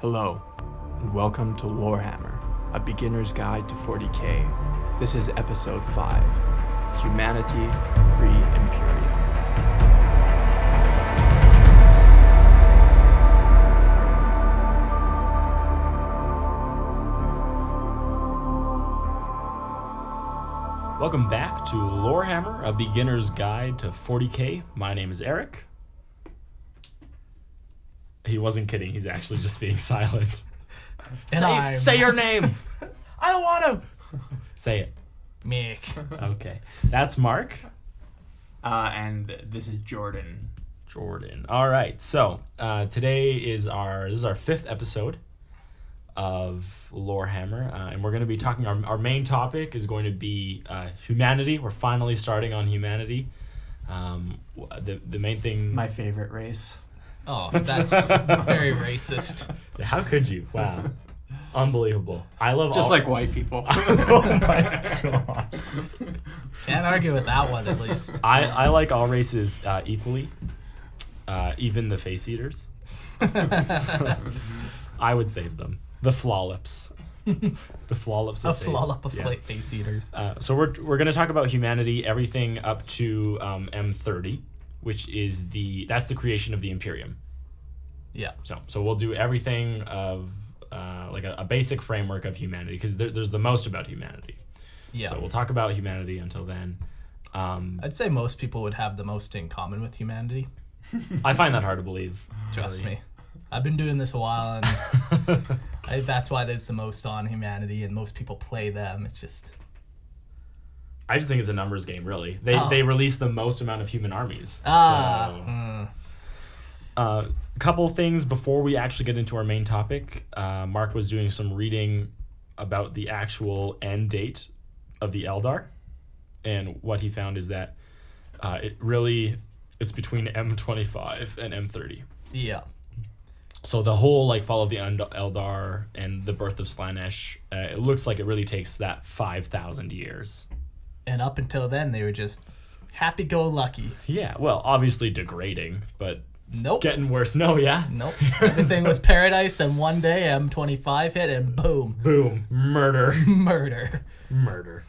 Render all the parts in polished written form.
Hello, and welcome to Lorehammer, a beginner's guide to 40k. This is episode 5, Humanity Pre-Imperium. Welcome back to Lorehammer, a beginner's guide to 40k. My name is Eric. He wasn't kidding, he's actually just being silent. Say your name! I don't want to! Say it. Mick. Okay. That's Mark. And this is Jordan. Jordan. Alright, so today is our 5th episode of Lorehammer, and we're going to be talking, our main topic is going to be humanity. We're finally starting on humanity. The main thing... My favorite race. Oh, that's very racist. How could you? Wow. Unbelievable. I love Just all... like white people. Oh my god. Can't argue with that one, at least. I like all races equally, even the face eaters. I would save them. The flollops. The flollops of face eaters. So we're going to talk about humanity, everything up to M30, which is that's the creation of the Imperium. Yeah. So we'll do everything of like a basic framework of humanity, because there's the most about humanity. Yeah. So we'll talk about humanity until then. I'd say most people would have the most in common with humanity. I find that hard to believe. Trust me. I've been doing this a while, and that's why there's the most on humanity, and most people play them. It's just... I just think it's a numbers game, really. They release the most amount of human armies. A couple things before we actually get into our main topic. Mark was doing some reading about the actual end date of the Eldar, and what he found is that it's between M25 and M30. Yeah. So the whole fall of the Eldar and the birth of Slaanesh, it looks like it really takes that 5,000 years. And up until then, they were just happy-go-lucky. Yeah, well, obviously degrading, but Nope. Getting worse. No, yeah? Nope. Everything was paradise, and one day M25 hit, and boom. Boom. Murder. Murder.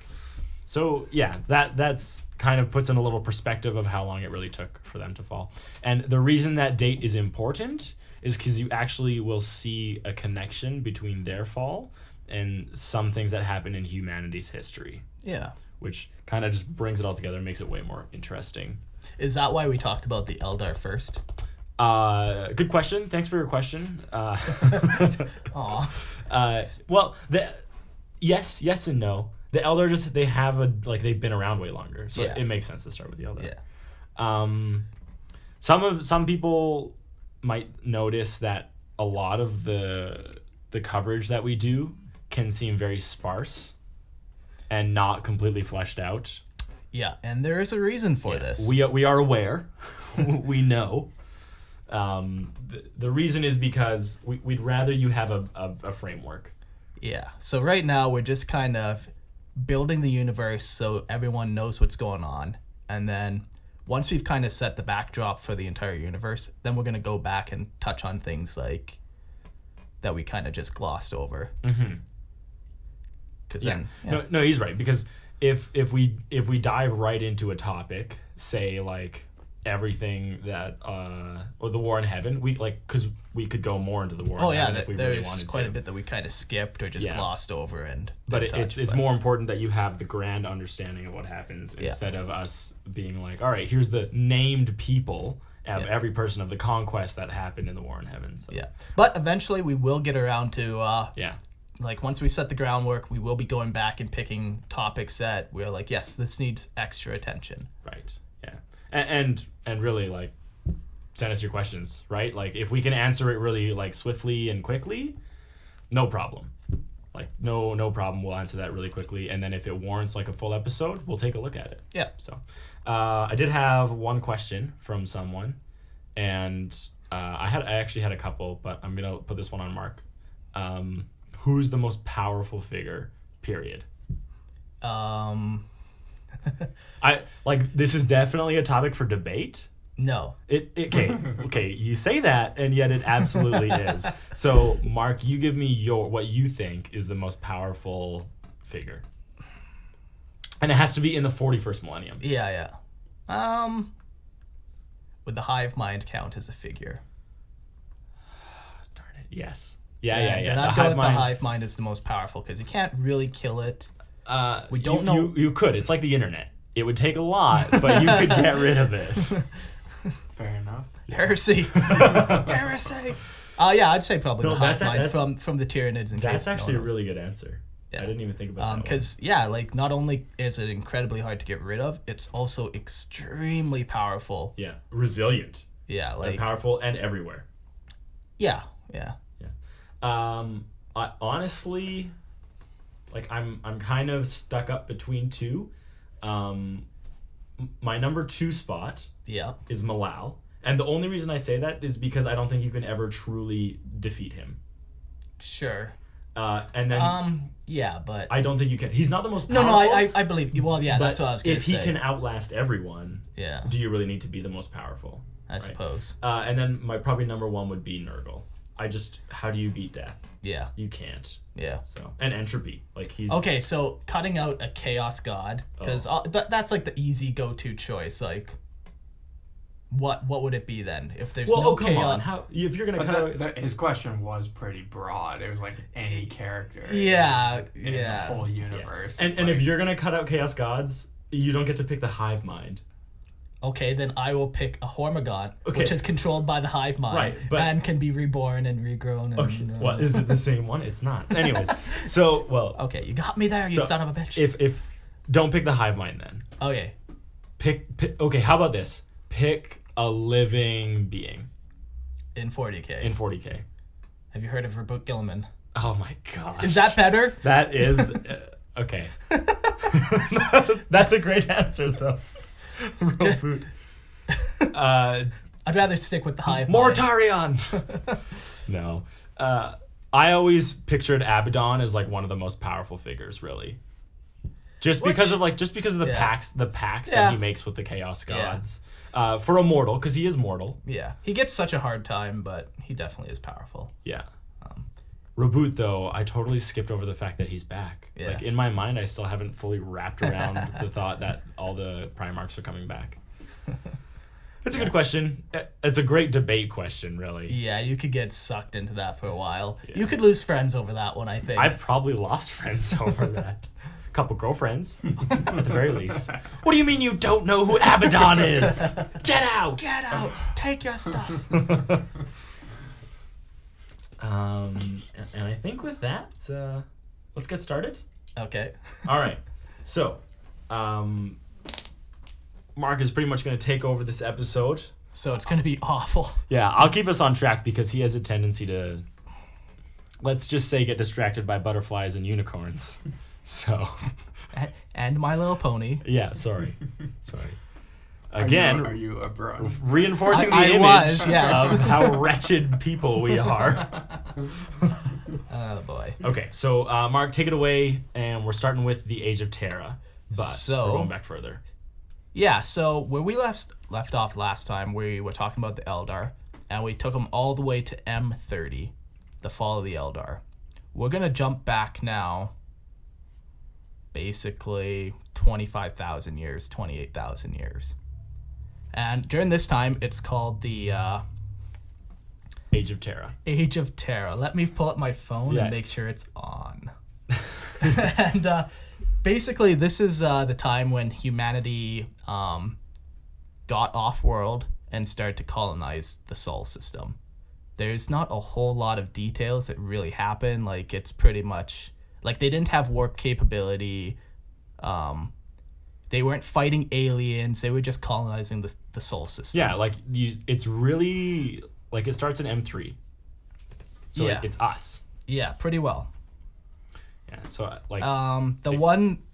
So, yeah, that's kind of puts in a little perspective of how long it really took for them to fall. And the reason that date is important is because you actually will see a connection between their fall and some things that happen in humanity's history. Yeah. Which kind of just brings it all together and makes it way more interesting. Is that why we talked about the Eldar first? Good question. Thanks for your question. Aw. Well, yes and no. The Eldar they've been around way longer, so yeah. It makes sense to start with the Eldar. Yeah. Some people might notice that a lot of the coverage that we do can seem very sparse and not completely fleshed out. Yeah, and there is a reason for this. We are aware. We know. The reason is because we'd rather you have a framework. Yeah, so right now we're just kind of building the universe so everyone knows what's going on, and then once we've kind of set the backdrop for the entire universe, then we're going to go back and touch on things like that we kind of just glossed over. Mm-hmm. No, he's right, because if we dive right into a topic, say like everything that or the War in Heaven, because we could go more into the War in Heaven if we really wanted to. There's quite a bit that we kind of skipped or just glossed over and but it's more important that you have the grand understanding of what happens instead of us being like, all right, here's the named people of every person of the conquest that happened in the War in Heaven. So. Yeah, but eventually we will get around to like once we set the groundwork, we will be going back and picking topics that we're like, yes, this needs extra attention. Right. Yeah. And really send us your questions, right? Like if we can answer it really swiftly and quickly, no problem. No problem. We'll answer that really quickly, and then if it warrants a full episode, we'll take a look at it. Yeah. So, I did have one question from someone, and I actually had a couple, but I'm gonna put this one on Mark. Who's the most powerful figure? Period. I this is definitely a topic for debate, No. Okay, you say that, and yet it absolutely is. So, Mark, you give me what you think is the most powerful figure. And it has to be in the 41st millennium. Yeah. Would the hive mind count as a figure? Darn it. Yes. Yeah. Then I'd go with the hive mind is the most powerful because you can't really kill it. We don't know. You could. It's like the internet. It would take a lot, but you could get rid of it. Fair enough. Heresy. Heresy. Yeah, I'd say probably the hive mind from the Tyranids. That's actually a really good answer. Yeah. I didn't even think about that. Because like not only is it incredibly hard to get rid of, it's also extremely powerful. Yeah, resilient. Yeah, like and powerful and everywhere. Yeah. I honestly, like I'm kind of stuck up between two. My number 2 spot is Malal. And the only reason I say that is because I don't think you can ever truly defeat him. Sure. And then but I don't think you can. He's not the most powerful. No, I believe you. Well, yeah, that's what I was going to say. If he can outlast everyone, do you really need to be the most powerful? I suppose. And then my probably number 1 would be Nurgle. How do you beat death? Yeah. You can't. Yeah. So, and entropy. Like he's... Okay, so cutting out a chaos god, because that's like the easy go-to choice. Like, what would it be then? If there's no come chaos... on. If you're going to cut out... His question was pretty broad. It was like any character. In the whole universe. Yeah. And if you're going to cut out chaos gods, you don't get to pick the hive mind. Okay, then I will pick a Hormigaunt, which is controlled by the hive mind, and can be reborn and regrown. And, Well, is it the same one? It's not. Anyways, so Okay, you got me there, you son of a bitch. If don't pick the hive mind then. Okay. Pick. Okay, how about this? Pick a living being. In 40K. Have you heard of Reboot Gilliman? Oh my gosh. Is that better? That is okay. That's a great answer though. Reboot. I'd rather stick with the hive mind. Mortarion. No. I always pictured Abaddon as like one of the most powerful figures, really. Just because of the pacts that he makes with the Chaos Gods. For a mortal, because he is mortal. Yeah. He gets such a hard time, but he definitely is powerful. Yeah. Reboot, though, I totally skipped over the fact that he's back. Yeah. Like, in my mind, I still haven't fully wrapped around the thought that all the Primarchs are coming back. It's a good question. It's a great debate question, really. Yeah, you could get sucked into that for a while. Yeah. You could lose friends over that one, I think. I've probably lost friends over that. A couple girlfriends, at the very least. What do you mean you don't know who Abaddon is? Get out! Get out! Take your stuff! And I think with that, let's get started. Okay. All right. So, Mark is pretty much going to take over this episode. So it's going to be awful. Yeah, I'll keep us on track because he has a tendency to, let's just say, get distracted by butterflies and unicorns. So. And My Little Pony. Yeah, sorry. Again, are you a bro? Reinforcing the image yes. of how wretched people we are. Oh, boy. Okay, so Mark, take it away, and we're starting with the Age of Terra, but we're going back further. Yeah, so where we left off last time, we were talking about the Eldar, and we took them all the way to M30, the fall of the Eldar. We're going to jump back now, basically 25,000 years, 28,000 years. And during this time, it's called the Age of Terra. Age of Terra. Let me pull up my phone and make sure it's on. And basically, this is the time when humanity got off-world and started to colonize the Sol system. There's not a whole lot of details that really happened. Like, it's pretty much... Like, they didn't have warp capability. They weren't fighting aliens. They were just colonizing the Sol system. Yeah, like, it's really... Like, it starts in M3. So it's us. Yeah, pretty well. Yeah, so, like...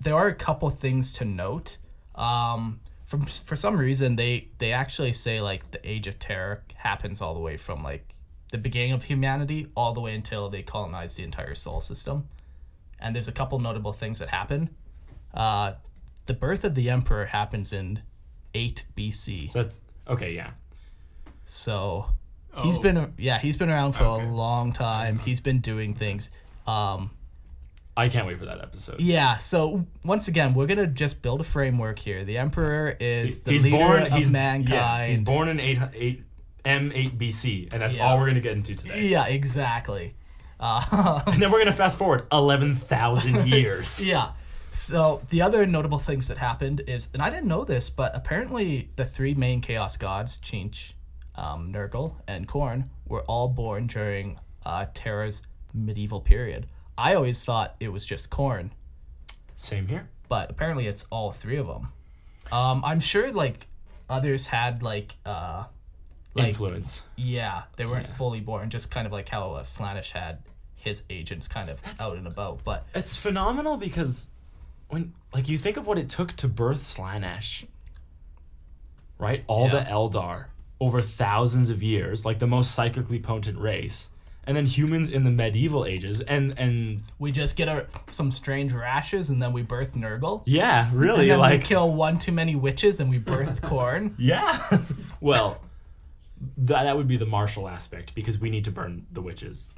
There are a couple things to note. For some reason, they actually say, like, the Age of Terror happens all the way from, like, the beginning of humanity all the way until they colonize the entire Sol system. And there's a couple notable things that happen. So the birth of the Emperor happens in 8 BC. So Okay, yeah. So he's been around for a long time. He's been doing things. I can't wait for that episode. Yeah, so once again, we're gonna just build a framework here. The Emperor is the leader of mankind. Yeah, he's born in 8 BC, and that's all we're gonna get into today. Yeah, exactly. And then we're gonna fast forward 11,000 years. Yeah. So the other notable things that happened is, and I didn't know this, but apparently the three main chaos gods, Chinch, Nurgle, and Khorne, were all born during Terra's medieval period. I always thought it was just Khorne. Same here. But apparently it's all three of them. I'm sure like others had like influence. Yeah, they weren't fully born, just kind of like how Slaanesh had his agents kind of out and about. But it's phenomenal because when like you think of what it took to birth Slaanesh, right? All the Eldar over thousands of years, like the most psychically potent race. And then humans in the medieval ages, and we just get some strange rashes, and then we birth Nurgle. Yeah, really. And then we kill one too many witches, and we birth Khorne. Yeah. Well, that would be the martial aspect, because we need to burn the witches.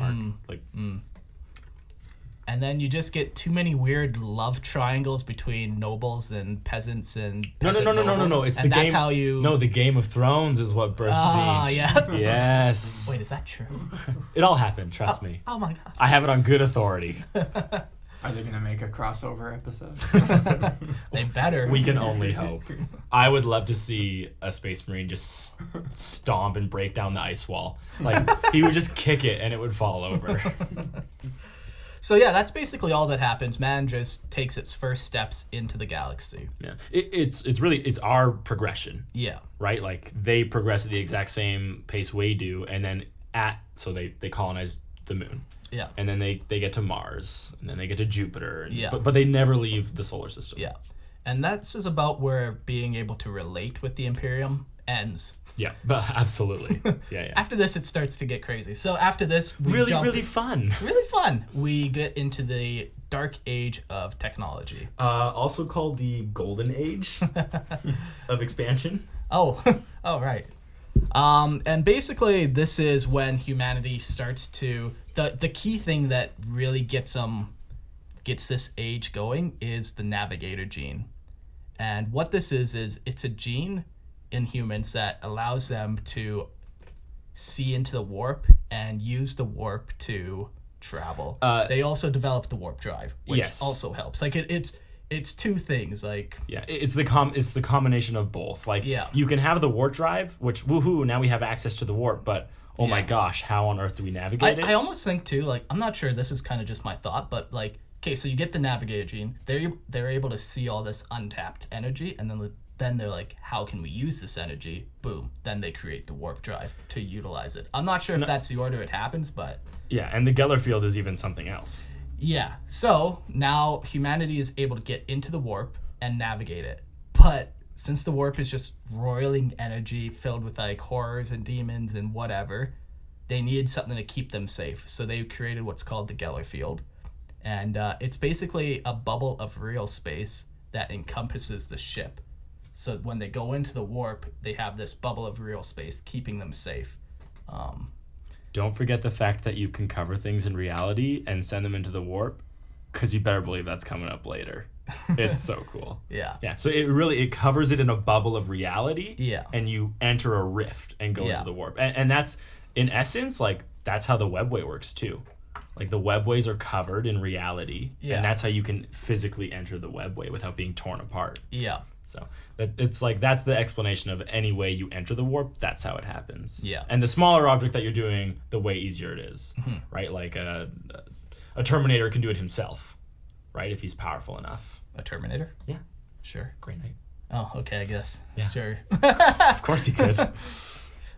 And then you just get too many weird love triangles between nobles and peasants and No. It's the game. That's how you. No, the Game of Thrones is what births Siege. Yeah. Yes. Wait, is that true? It all happened. Trust me. Oh my god. I have it on good authority. Are they gonna make a crossover episode? They better. We can only hope. I would love to see a Space Marine just stomp and break down the ice wall. Like he would just kick it and it would fall over. So yeah, that's basically all that happens. Man just takes its first steps into the galaxy. Yeah, it's our progression. Yeah. Right, like they progress at the exact same pace we do, and then they colonize the moon. Yeah. And then they get to Mars, and then they get to Jupiter. Yeah. But they never leave the solar system. Yeah. And that's about where being able to relate with the Imperium ends. Yeah, but absolutely. Yeah. After this, it starts to get crazy. So after this, we really fun. Really fun. We get into the dark age of technology. Also called the Golden Age of expansion. Oh, right. And basically, this is when humanity starts to the key thing that really gets this age going is the navigator gene, and what this is it's a gene in humans that allows them to see into the warp and use the warp to travel. They also develop the warp drive, which also helps. Like it's two things. Like it's the combination of both. Like you can have the warp drive, which woohoo, now we have access to the warp, but oh my gosh, how on earth do we navigate it? I almost think too, like I'm not sure, this is kind of just my thought, but like okay, so you get the navigator gene, they're able to see all this untapped energy, and then they're like, how can we use this energy? Boom. Then they create the warp drive to utilize it. I'm not sure if that's the order it happens, but... Yeah, and the Geller field is even something else. Yeah. So now humanity is able to get into the warp and navigate it. But since the warp is just roiling energy filled with like horrors and demons and whatever, they needed something to keep them safe. So they created what's called the Geller field. And it's basically a bubble of real space that encompasses the ship. So when they go into the warp, they have this bubble of real space keeping them safe. Don't forget the fact that you can cover things in reality and send them into the warp, because you better believe that's coming up later. It's so cool. Yeah. Yeah. So it covers it in a bubble of reality. Yeah. And you enter a rift and go into the warp. And that's, in essence, like, that's how the webway works too. Like the webways are covered in reality. Yeah. And that's how you can physically enter the webway without being torn apart. Yeah. So it's like that's the explanation of any way you enter the warp. That's how it happens. Yeah. And the smaller object that you're doing, the way easier it is, right? Like a Terminator can do it himself, right? If he's powerful enough. A Terminator? Yeah. Sure. Great night. Oh, okay, I guess. Yeah. Sure. Of course he could.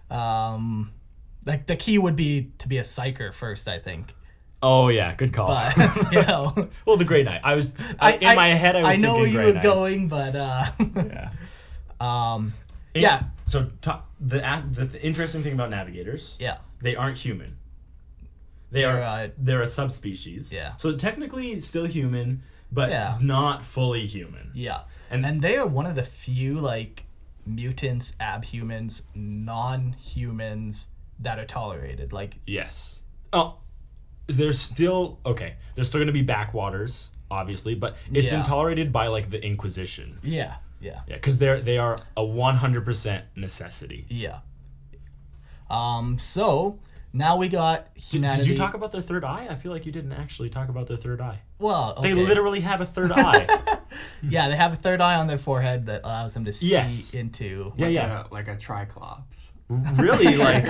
Like the key would be to be a psyker first, I think. Oh yeah, good call. But, you know, well, the Great Knight. In my head, I was thinking Grey Knights. I know where you were going, but yeah. So the interesting thing about navigators, they aren't human. They're a subspecies. Yeah. So technically still human, but not fully human. Yeah. And they are one of the few like mutants, abhumans, non-humans that are tolerated. Like, Yes. Oh, there's still going to be backwaters, obviously, but it's Yeah. intolerated by like the Inquisition. yeah. Yeah, because they are a 100% necessity. Yeah. So now we got humanity. Did you talk about their third eye? I feel like you didn't actually talk about their third eye. Well, okay. They literally have a third eye. Yeah, they have a third eye on their forehead that allows them to see Yes. into. Like a Triclops. Really, like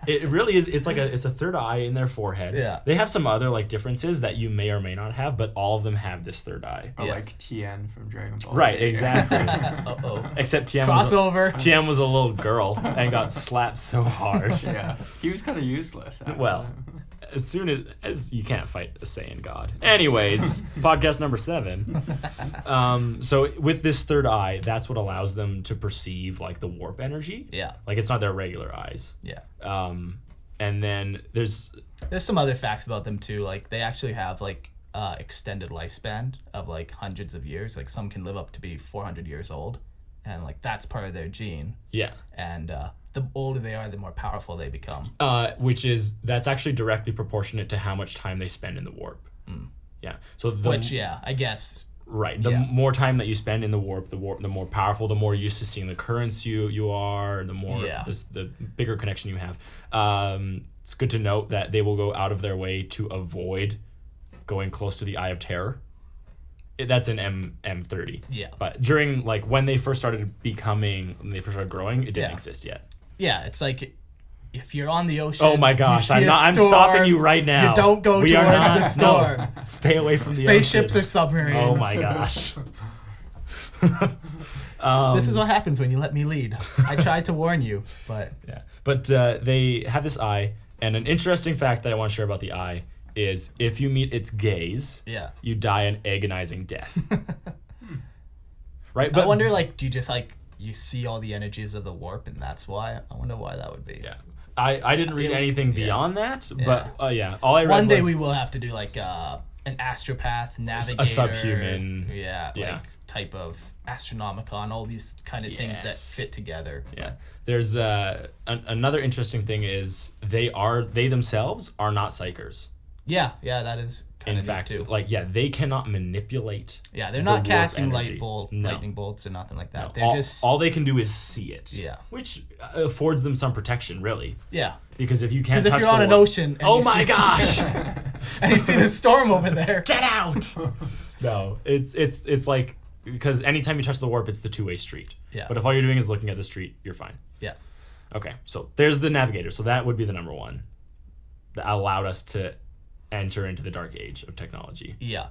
it really is. It's a third eye in their forehead. Yeah. They have some other like differences that you may or may not have, but all of them have this third eye. Or Yeah. like Tien from Dragon Ball. Right, Z. exactly. Uh-oh. Except Crossover. Tien was a little girl and got slapped so hard. Yeah. He was kind of useless. after Well, that. as soon as you can't fight a Saiyan god. Anyways, podcast number 7. So with this third eye, that's what allows them to perceive like the warp energy. Yeah. Like it's not their regular eyes. Yeah. And then there's There's some other facts about them too. Like they actually have like extended lifespan of like hundreds of years. Like some can live up to be 400 years old, and like that's part of their gene. yeah. And the older they are, the more powerful they become. That's actually directly proportionate to how much time they spend in the warp. Yeah. So I guess. right. The yeah. more time that you spend in the warp, the more powerful, the more used to seeing the currents you are, the more Yeah. the bigger connection you have. It's good to note that they will go out of their way to avoid going close to the Eye of Terror. That's in M30. Yeah. But during like when they first started growing, it didn't Yeah. exist yet. Yeah, it's like if you're on the ocean. Oh my gosh, you see I'm storm, stopping you right now. You don't go We are towards not- the storm. No, stay away from the Spaceships ocean. or submarines. Oh my gosh. This is what happens when you let me lead. I tried to warn you, but Yeah. But they have this eye, and an interesting fact that I want to share about the eye is if you meet its gaze, yeah. you die an agonizing death. Right? I wonder, like, do you just like you see all the energies of the warp, and that's why? I wonder why that would be. Yeah. I didn't read anything beyond that, but all I read One day was we will have to do like an astropath, navigator, a subhuman. yeah, Yeah. like type of astronomicon, all these kind of things that Yes. fit together. Yeah. There's another interesting thing is they themselves are not psychers. Yeah, that is kind In of fact, too. like they cannot manipulate. Yeah, they're the not warp casting energy. lightning No. bolts or nothing like that. No, They're just all they can do is see it. Yeah. Which affords them some protection, really. yeah. Because if you can't Because if touch you're on the an warp- ocean, and Oh you my see, gosh! and you see the storm over there, Get out! No, it's like because anytime you touch the warp, it's the two-way street. Yeah. But if all you're doing is looking at the street, you're fine. yeah, Okay, so there's the navigator. So that would be the number one that allowed us to enter into the dark age of technology. yeah,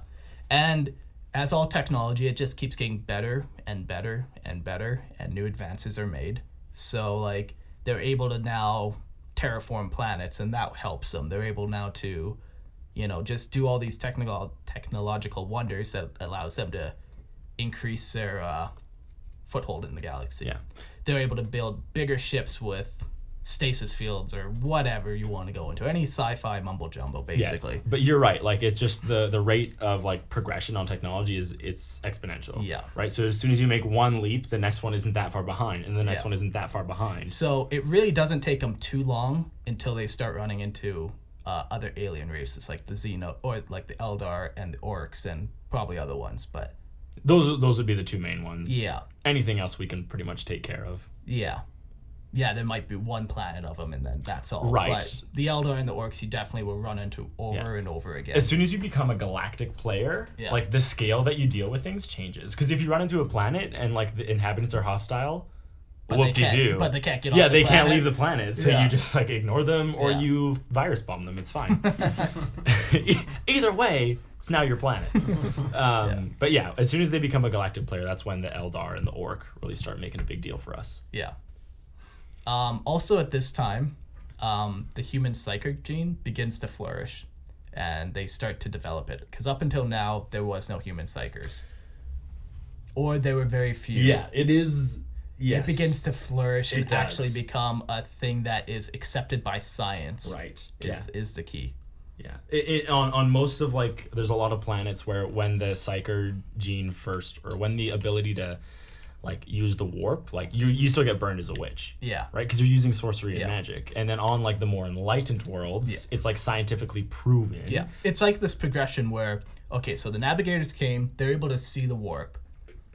and as all technology, it just keeps getting better and better and better, and new advances are made. So like they're able to now terraform planets, and that helps them. They're able now to, just do all these technological wonders that allows them to increase their foothold in the galaxy. Yeah. They're able to build bigger ships with stasis fields or whatever you want to go into. Any sci-fi mumbo jumbo, basically. Yeah, but you're right. Like it's just the rate of like progression on technology it's exponential. Yeah. Right. So as soon as you make one leap, the next one isn't that far behind, and the next Yeah. one isn't that far behind. So it really doesn't take them too long until they start running into other alien races like the Xeno or like the Eldar and the Orcs and probably other ones. But Those would be the two main ones. Yeah. Anything else we can pretty much take care of. yeah, there might be one planet of them and then that's all. Right. But the Eldar and the Orcs you definitely will run into over and over again. As soon as you become a galactic player, Yeah. like the scale that you deal with things changes. Because if you run into a planet and like the inhabitants are hostile, But whoop de doo. But they can't get Yeah, off the they can't planet. leave the planet, so Yeah. you just like ignore them or Yeah. you virus bomb them. It's fine. Either way, it's now your planet. But yeah, as soon as they become a galactic player, that's when the Eldar and the Orc really start making a big deal for us. Yeah. Also at this time, the human psychic gene begins to flourish, and they start to develop it. Because up until now, there was no human psychers, or there were very few. Yeah, it is. Yes. It begins to flourish and It does. actually become a thing that is accepted by science. Right. Is the key. Yeah. On most of there's a lot of planets where when the psyker gene first, or when the ability to like use the warp, like you still get burned as a witch. Yeah. Right? Because you're using sorcery Yeah. and magic. And then on like the more enlightened worlds, it's like scientifically proven. Yeah. It's like this progression where, okay, so the navigators came, they're able to see the warp.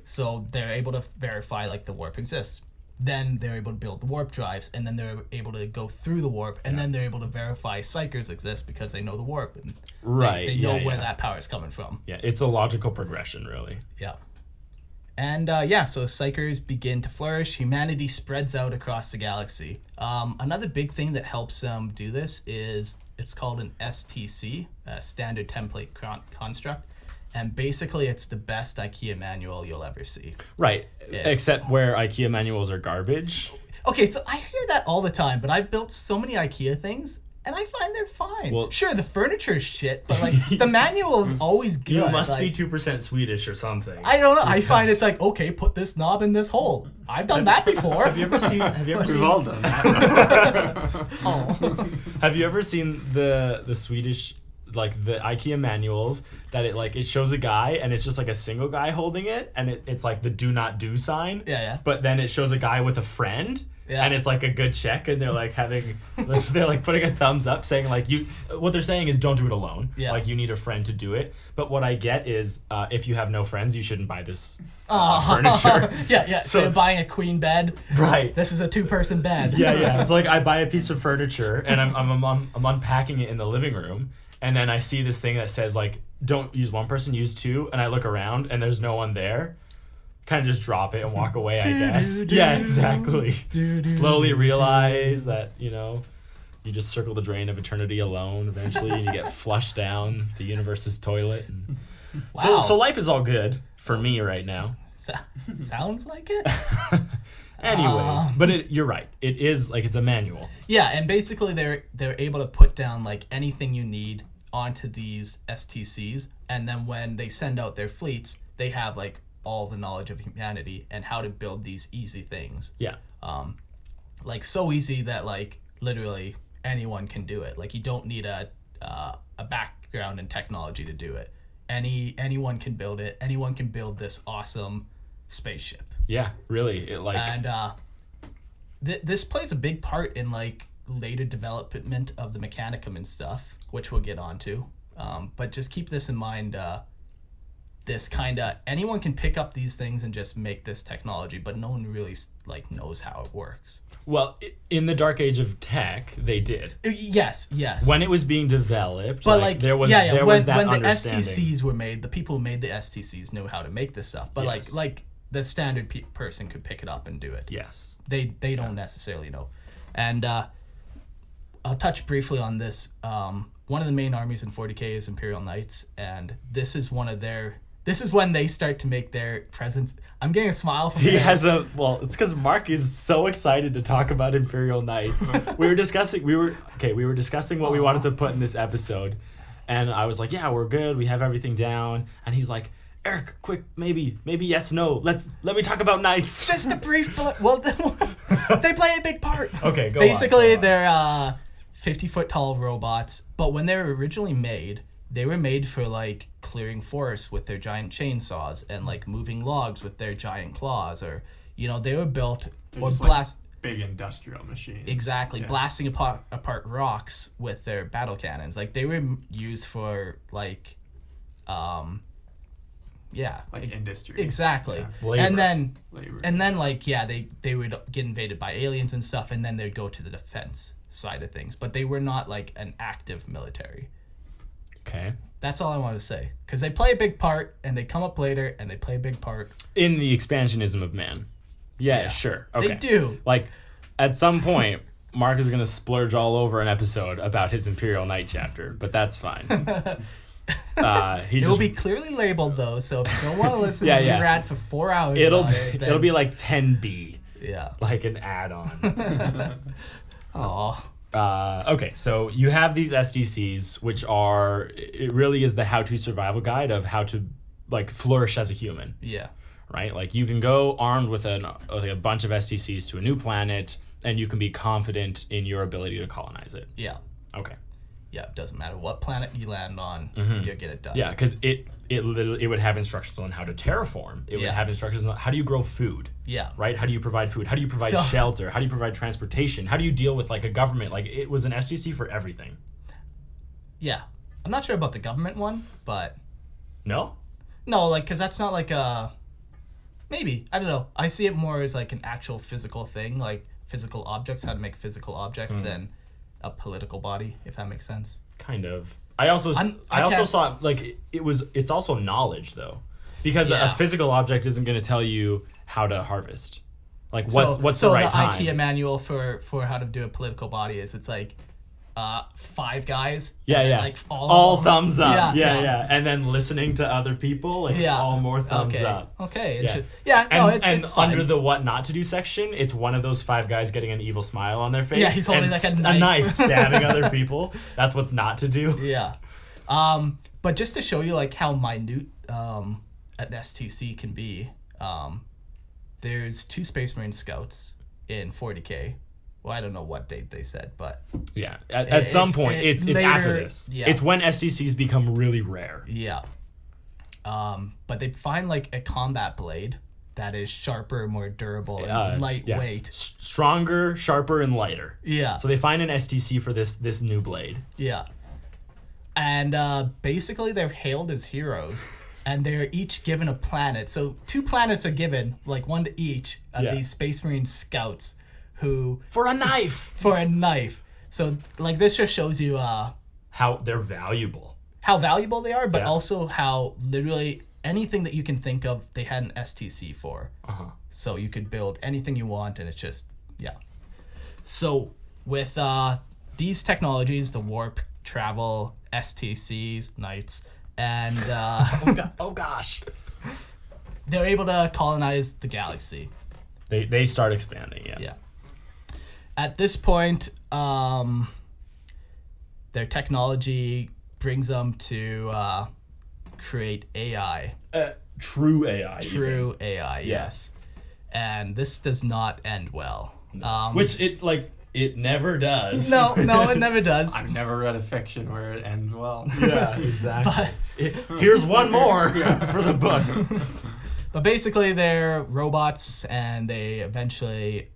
So they're able to verify like the warp exists. Then they're able to build the warp drives, and then they're able to go through the warp, and then they're able to verify psychers exist because they know the warp. And Right. They know where that power is coming from. Yeah, it's a logical progression, really. Yeah. And so psychers begin to flourish. Humanity spreads out across the galaxy. Another big thing that helps them do this is it's called an STC, a standard template construct. And basically, it's the best IKEA manual you'll ever see. Right, except where IKEA manuals are garbage. Okay, so I hear that all the time, but I've built so many IKEA things, and I find they're fine. Well, sure, the furniture is shit, but like the manual is always good. You must like, be 2% Swedish or something. I don't know. I find it's like, okay, put this knob in this hole. I've done that before. Have you ever seen? We've all done that. Oh. Have you ever seen the Swedish, like the IKEA manuals that it shows a guy and it's just like a single guy holding it and it's like the do not do sign. Yeah. But then it shows a guy with a friend. Yeah. And it's like a good check, and they're like they're like putting a thumbs up, saying like what they're saying is don't do it alone. Yeah. Like you need a friend to do it. But what I get is if you have no friends, you shouldn't buy this Oh. furniture. Yeah. So you're buying a queen bed. Right. This is a 2-person bed. Yeah. It's like I buy a piece of furniture and I'm unpacking it in the living room, and then I see this thing that says like don't use one person, use two, and I look around and there's no one there. Kind of just drop it and walk away, I guess. Yeah, exactly. Slowly realize that, you just circle the drain of eternity alone eventually, and you get flushed down the universe's toilet. And Wow. So life is all good for me right now. Sounds like it. Anyways, but you're right. It is like it's a manual. Yeah, and basically they're able to put down like anything you need onto these STCs, and then when they send out their fleets, they have like all the knowledge of humanity and how to build these easy things. Yeah. Like so easy that like literally anyone can do it. Like you don't need a background in technology to do it. Anyone can build it. Anyone can build this awesome spaceship. Yeah, really. And this plays a big part in like later development of the Mechanicum and stuff, which we'll get onto. But just keep this in mind. This kind of anyone can pick up these things and just make this technology, but no one really like knows how it works. Well, in the dark age of tech, they did. Yes. When it was being developed, But like there was when that the understanding. STCs were made, the people who made the STCs knew how to make this stuff. But Yes. like the standard person could pick it up and do it. Yes. They don't necessarily know. And I'll touch briefly on this. One of the main armies in 40K is Imperial Knights, and this is when they start to make their presence. I'm getting a smile from He him. has it's because Mark is so excited to talk about Imperial Knights. we were discussing what we wanted to put in this episode, and I was like, yeah, we're good, we have everything down, and he's like, Eric, quick, maybe yes, no, let me talk about Knights. Just a brief well, they play a big part. Okay, go Basically, on. they're 50-foot tall robots, but when they were originally made, they were made for like clearing forests with their giant chainsaws and like moving logs with their giant claws, or they were built or blast big industrial machines. exactly blasting apart rocks with their battle cannons. Like they were used for like industry. Exactly. Yeah. Labor. And then like they would get invaded by aliens and stuff, and then they'd go to the defense side of things, but they were not like an active military. Okay. That's all I want to say, because they play a big part and they come up later and they play a big part In the expansionism of man. Yeah, sure. Okay. They do. Like, at some point, Mark is going to splurge all over an episode about his Imperial Knight chapter, but that's fine. It will be clearly labeled though, so if you don't want to listen to me rant for 4 hours it'll be like 10B. Yeah. Like an add-on. Aw. Okay, so you have these STCs, which it really is the how-to survival guide of how to like flourish as a human. Yeah. Right? Like you can go armed with a bunch of STCs to a new planet, and you can be confident in your ability to colonize it. Yeah. Okay. yeah, it doesn't matter what planet you land on, you get it done. Yeah, because it would have instructions on how to terraform. It would have instructions on how do you grow food. Yeah. Right? How do you provide food? How do you provide shelter? How do you provide transportation? How do you deal with like a government? Like it was an STC for everything. Yeah. I'm not sure about the government one, but... No? No, like, because that's not like a... Maybe. I don't know. I see it more as like an actual physical thing, like physical objects, how to make physical objects, than a political body, if that makes sense. Kind of. I also saw like it's also knowledge though, because a physical object isn't going to tell you how to harvest. Like what's the right time? So the IKEA manual for how to do a political body is it's like 5 guys. Like all thumbs up. Yeah. And then listening to other people, like all more thumbs up. Okay. It's just it's fine. under the what not to do section, it's one of those 5 guys getting an evil smile on their face. Yeah, he's holding like a knife stabbing other people. That's what's not to do. Yeah. But just to show you like how minute an STC can be, there's 2 Space Marine scouts in 40K. Well, I don't know what date they said, but yeah, at some point it's later, after this. Yeah. It's when STCs become really rare. Yeah. But they find like a combat blade that is sharper, more durable, and lightweight. Stronger, sharper, and lighter. Yeah. So they find an STC for this new blade. Yeah. And basically they're hailed as heroes. And they're each given a planet. So 2 planets are given, like 1 to each of these Space Marine scouts who... For a knife! So, like, this just shows you... how they're valuable. How valuable they are, but also how literally anything that you can think of, they had an STC for. So you could build anything you want, and it's just... Yeah. So, with these technologies, the warp, travel, STCs, knights... And oh gosh, they're able to colonize the galaxy. They start expanding. Yeah. At this point, their technology brings them to create AI. True AI. True even. AI. Yes. And this does not end well. Which it never does. No, it never does. I've never read a fiction where it ends well. Yeah, exactly. Here's one more for the books. But basically, they're robots, and they eventually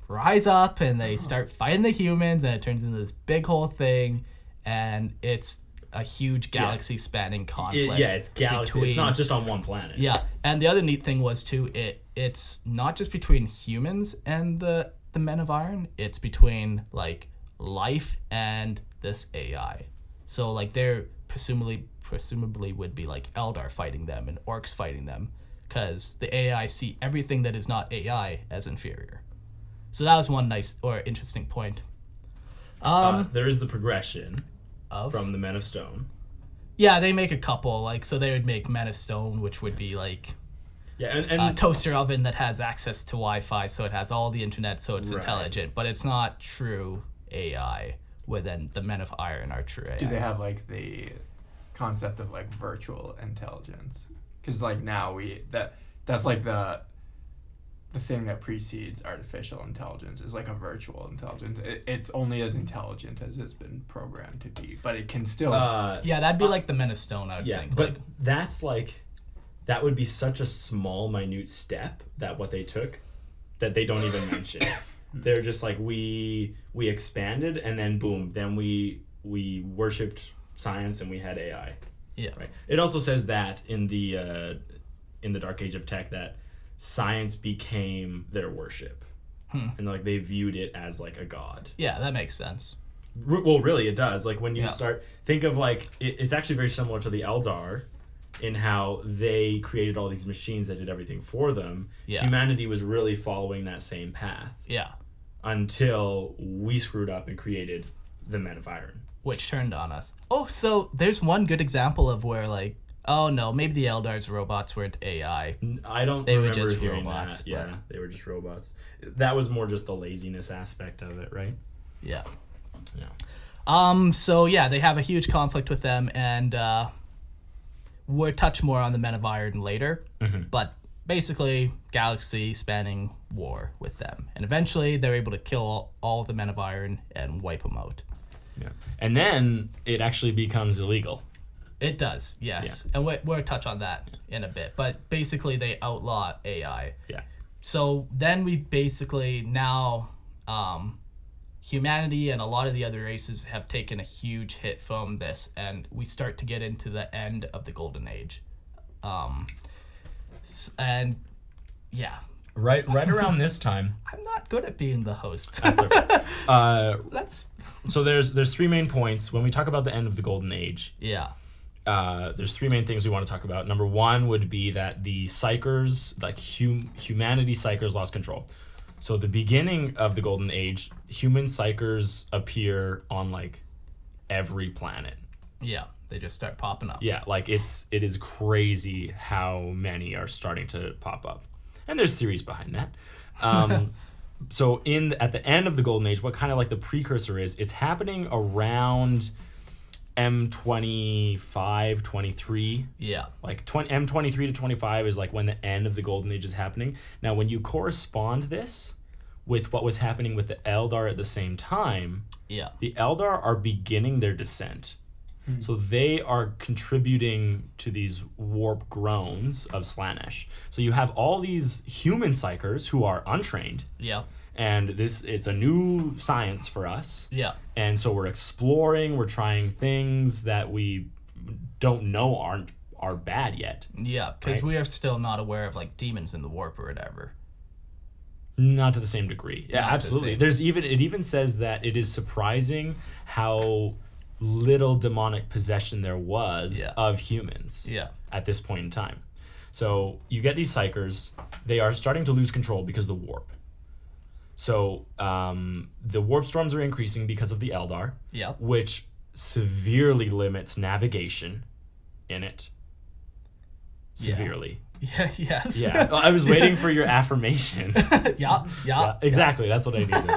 rise up, and they start fighting the humans, and it turns into this big whole thing, and it's a huge galaxy-spanning conflict. It's galaxy. It's not just on one planet. Yeah, and the other neat thing was, too, it's not just between humans and the Men of Iron, it's between like life and this AI. So like they're presumably would be like Eldar fighting them and orcs fighting them, because the AI see everything that is not AI as inferior. So that was one nice or interesting point. There is the progression from the Men of Stone. Yeah, they make a couple, like, so they would make Men of Stone, which would be like and a toaster oven that has access to Wi-Fi, so it has all the internet, so it's intelligent, but it's not true AI. Where then the Men of Iron are true AI. Do they have like the concept of like virtual intelligence? Because like now that's like the thing that precedes artificial intelligence is like a virtual intelligence. It's only as intelligent as it's been programmed to be, but it can still. That'd be like the Men of Stone, I would think. But that's like. That would be such a small, minute step that what they took that they don't even mention. They're just like, we expanded, and then boom, then we worshipped science and we had AI. Yeah. Right. It also says that in the Dark Age of Tech that science became their worship, and like they viewed it as like a god. Yeah, that makes sense. Well, really, it does. Like when you think of like it's actually very similar to the Eldar. In how they created all these machines that did everything for them. Humanity was really following that same path. Yeah. Until we screwed up and created the Men of Iron. Which turned on us. Oh, so there's one good example of where like, oh no, maybe the Eldar's robots weren't AI. I don't they remember were just hearing robots, that. Yeah, they were just robots. That was more just the laziness aspect of it, right? Yeah. Yeah. So yeah, they have a huge conflict with them, and we'll touch more on the Men of Iron later, but basically galaxy-spanning war with them. And eventually they're able to kill all of the Men of Iron and wipe them out. Yeah. And then it actually becomes illegal. It does, yes. And we'll touch on that in a bit. But basically, they outlaw AI. Yeah. So then we basically now, humanity and a lot of the other races have taken a huge hit from this, and we start to get into the end of the Golden Age. And yeah. Right around this time. I'm not good at being the host. That's okay. Let's. So there's three main points when we talk about the end of the Golden Age. Yeah. There's three main things we want to talk about. Number one would be that the psychers, like humanity psychers, lost control. So the beginning of the Golden Age, human psychers appear on like every planet. Yeah, they just start popping up. Yeah, like it is crazy how many are starting to pop up, and there's theories behind that. So at the end of the Golden Age, what kind of like the precursor is, it's happening around M25, 23. Yeah. Like M23 to 25 is like when the end of the Golden Age is happening. Now, when you correspond this with what was happening with the Eldar at the same time, Yeah. the Eldar are beginning their descent. So they are contributing to these warp groans of Slaanesh. So you have all these human psychers who are untrained, Yeah. and it's a new science for us. Yeah. And so we're exploring, we're trying things that we don't know are bad yet. Yeah, because Right. we are still not aware of like demons in the warp or whatever. Not to the same degree. Yeah, Not to the absolutely. same. It even says that it is surprising how little demonic possession there was Yeah. of humans Yeah. at this point in time. So you get these psychers, they are starting to lose control because of the warp. So the warp storms are increasing because of the Eldar, Yeah. which severely limits navigation in it. Severely. Yeah. Yes. Yeah. I was waiting for your affirmation. Yeah. Yeah, exactly. That's what I needed.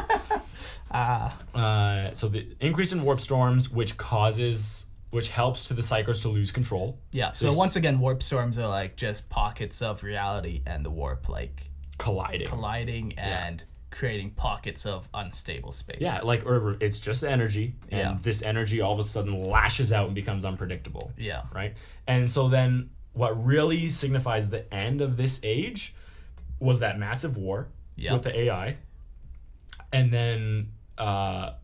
Ah. So the increase in warp storms, which helps to the psychers to lose control. Yeah. So once again, warp storms are like just pockets of reality and the warp like Colliding. and creating pockets of unstable space. Yeah, or it's just energy, and Yeah. this energy all of a sudden lashes out and becomes unpredictable. Yeah. Right? And so then what really signifies the end of this age was that massive war Yeah. with the AI, and then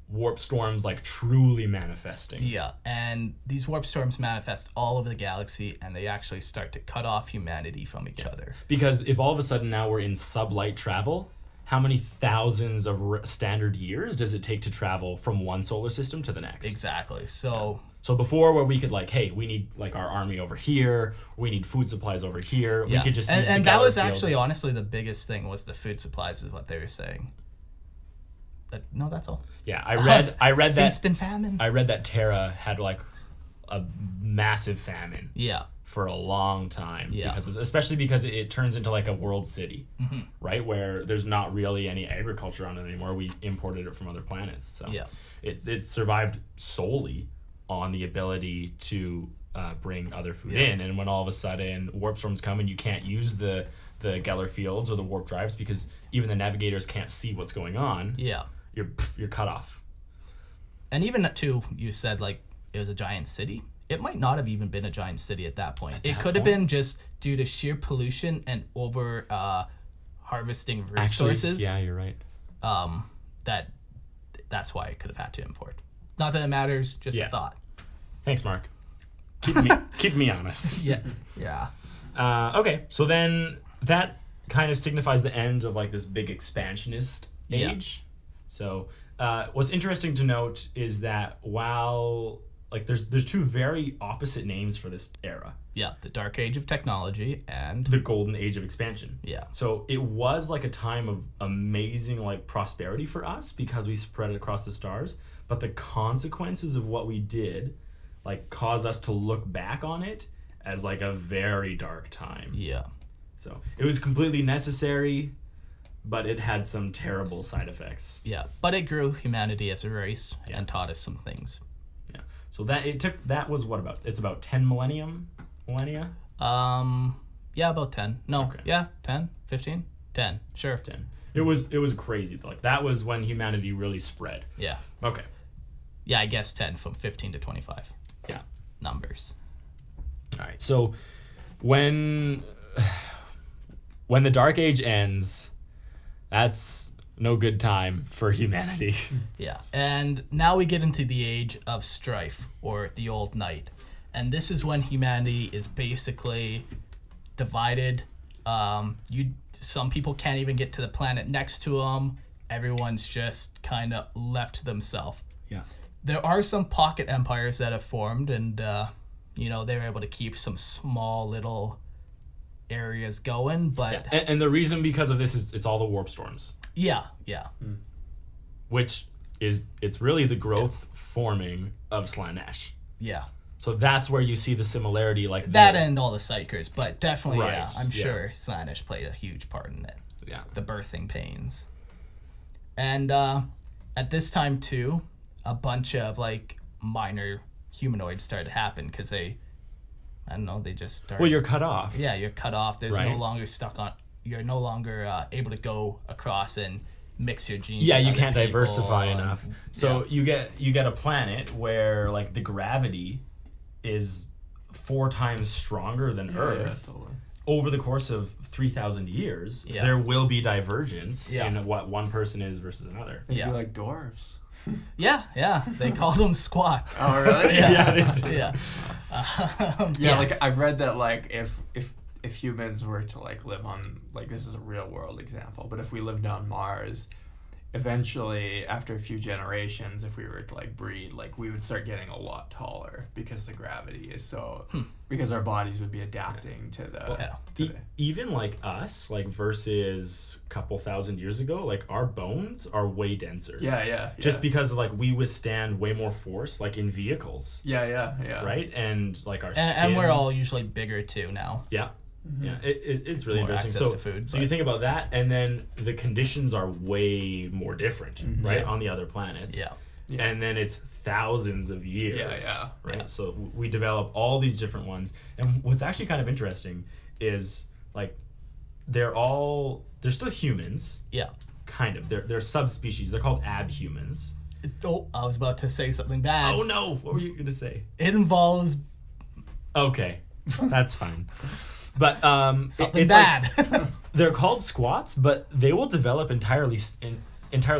warp storms like truly manifesting. Yeah, and these warp storms manifest all over the galaxy, and they actually start to cut off humanity from each other. Because if all of a sudden now we're in sublight travel, how many thousands of standard years does it take to travel from one solar system to the next? Exactly. So So before, where we could like, hey, we need like our army over here, we need food supplies over here, we could just use and the that was Galar actually field. honestly the biggest thing was the food supplies is what they were saying. No, that's all. Yeah, I read that Feast and famine. I read that Terra had like a massive famine Yeah. for a long time. Yeah. Especially because it turns into like a world city, right? Where there's not really any agriculture on it anymore. We imported it from other planets. So Yeah. it survived solely on the ability to bring other food in. And when all of a sudden warp storms come and you can't use the Geller fields or the warp drives because even the navigators can't see what's going on, Yeah. you're cut off. And even too, you said like it was a giant city. It might not have even been a giant city at that point. It could have been just due to sheer pollution and over harvesting resources. Actually, yeah, you're right. That's why it could have had to import. Not that it matters, just Yeah. a thought. Thanks, Mark. Keep me honest. Yeah. Yeah. Okay, so then that kind of signifies the end of like this big expansionist Yeah. age. So what's interesting to note is that while like there's two very opposite names for this era, Yeah. The dark age of technology and the golden age of expansion. yeah. So it was like a time of amazing like prosperity for us because we spread it across the stars, but the consequences of what we did like cause us to look back on it as like a very dark time. Yeah. So it was completely necessary, but it had some terrible side effects. Yeah. But it grew humanity as a race and taught us some things. Yeah. So that was what about? It's about 10 millennia? Yeah, about 10. No. Okay. Yeah, 10, 15, 10. Sure. 10. It was crazy. Like that was when humanity really spread. Yeah. Okay. Yeah, I guess 10 from 15 to 25. Yeah. Numbers. All right. So when the Dark Age ends, that's no good time for humanity. Yeah, and now we get into the age of Strife, or the Old Night. And this is when humanity is basically divided. Some people can't even get to the planet next to them. Everyone's just kind of left to themselves. Yeah. There are some pocket empires that have formed, and they were able to keep some small little areas going, but And the reason because of this is it's all the warp storms, yeah. which is it's really the growth forming of Slanesh. Yeah. So that's where you see the similarity, like That and all the Psychers, but definitely, Right, yeah, I'm yeah. sure Slanesh played a huge part in it. Yeah. The birthing pains. And at this time, too, a bunch of, like, minor humanoids started to happen because they just started... Well, you're cut off. Yeah, you're cut off. There's no Right. longer you're no longer able to go across and mix your genes. Yeah, with you other can't people diversify and- enough. So yeah. you get a planet where like the gravity is 4 times stronger than Earth. Totally. Over the course of 3,000 years, Yeah. there will be divergence Yeah. in what one person is versus another. They'd Yeah. be like dwarves. Yeah, they called them squats. Oh, really? Yeah, they do. Yeah. Yeah, like I've read that like if humans were to like live on, like, this is a real world example, but if we lived on Mars, eventually after a few generations, if we were to like breed, like we would start getting a lot taller because the gravity is so because our bodies would be adapting to the, Yeah. to the Even like us, like versus a couple thousand years ago, like our bones are way denser. yeah Just because like we withstand way more force, like in vehicles, yeah right? And like our skin. And we're all usually bigger, too, now. Yeah. Yeah, it's really More interesting. access So, to food, so but- you think about that, and then the conditions are way more different, right, Yeah. on the other planets. Yeah. And then it's thousands of years, Yeah. right? Yeah. So we develop all these different ones, and what's actually kind of interesting is like they're still humans, Yeah. kind of. They're subspecies. They're called abhumans. Oh, I was about to say something bad. Oh no! What were you gonna say? It involves Okay, that's fine. But something it's bad. Like, they're called squats, but they will develop entirely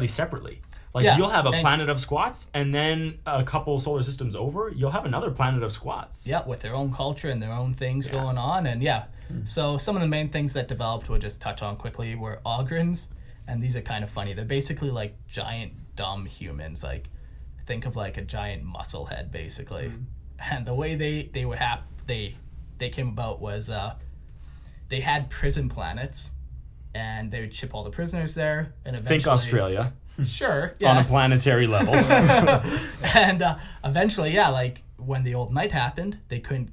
separately. Like Yeah, you'll have a and- planet of squats, and then a couple solar systems over, you'll have another planet of squats. Yeah, with their own culture and their own things Yeah. going on. And yeah, so some of the main things that developed, we'll just touch on quickly, were Ogrins. And these are kind of funny. They're basically like giant, dumb humans. Like, think of like a giant muscle head, basically. And the way they came about was they had prison planets, and they would ship all the prisoners there. And eventually, Think Australia Sure, on a yes. planetary level. And eventually, yeah, like when the Old Night happened, they couldn't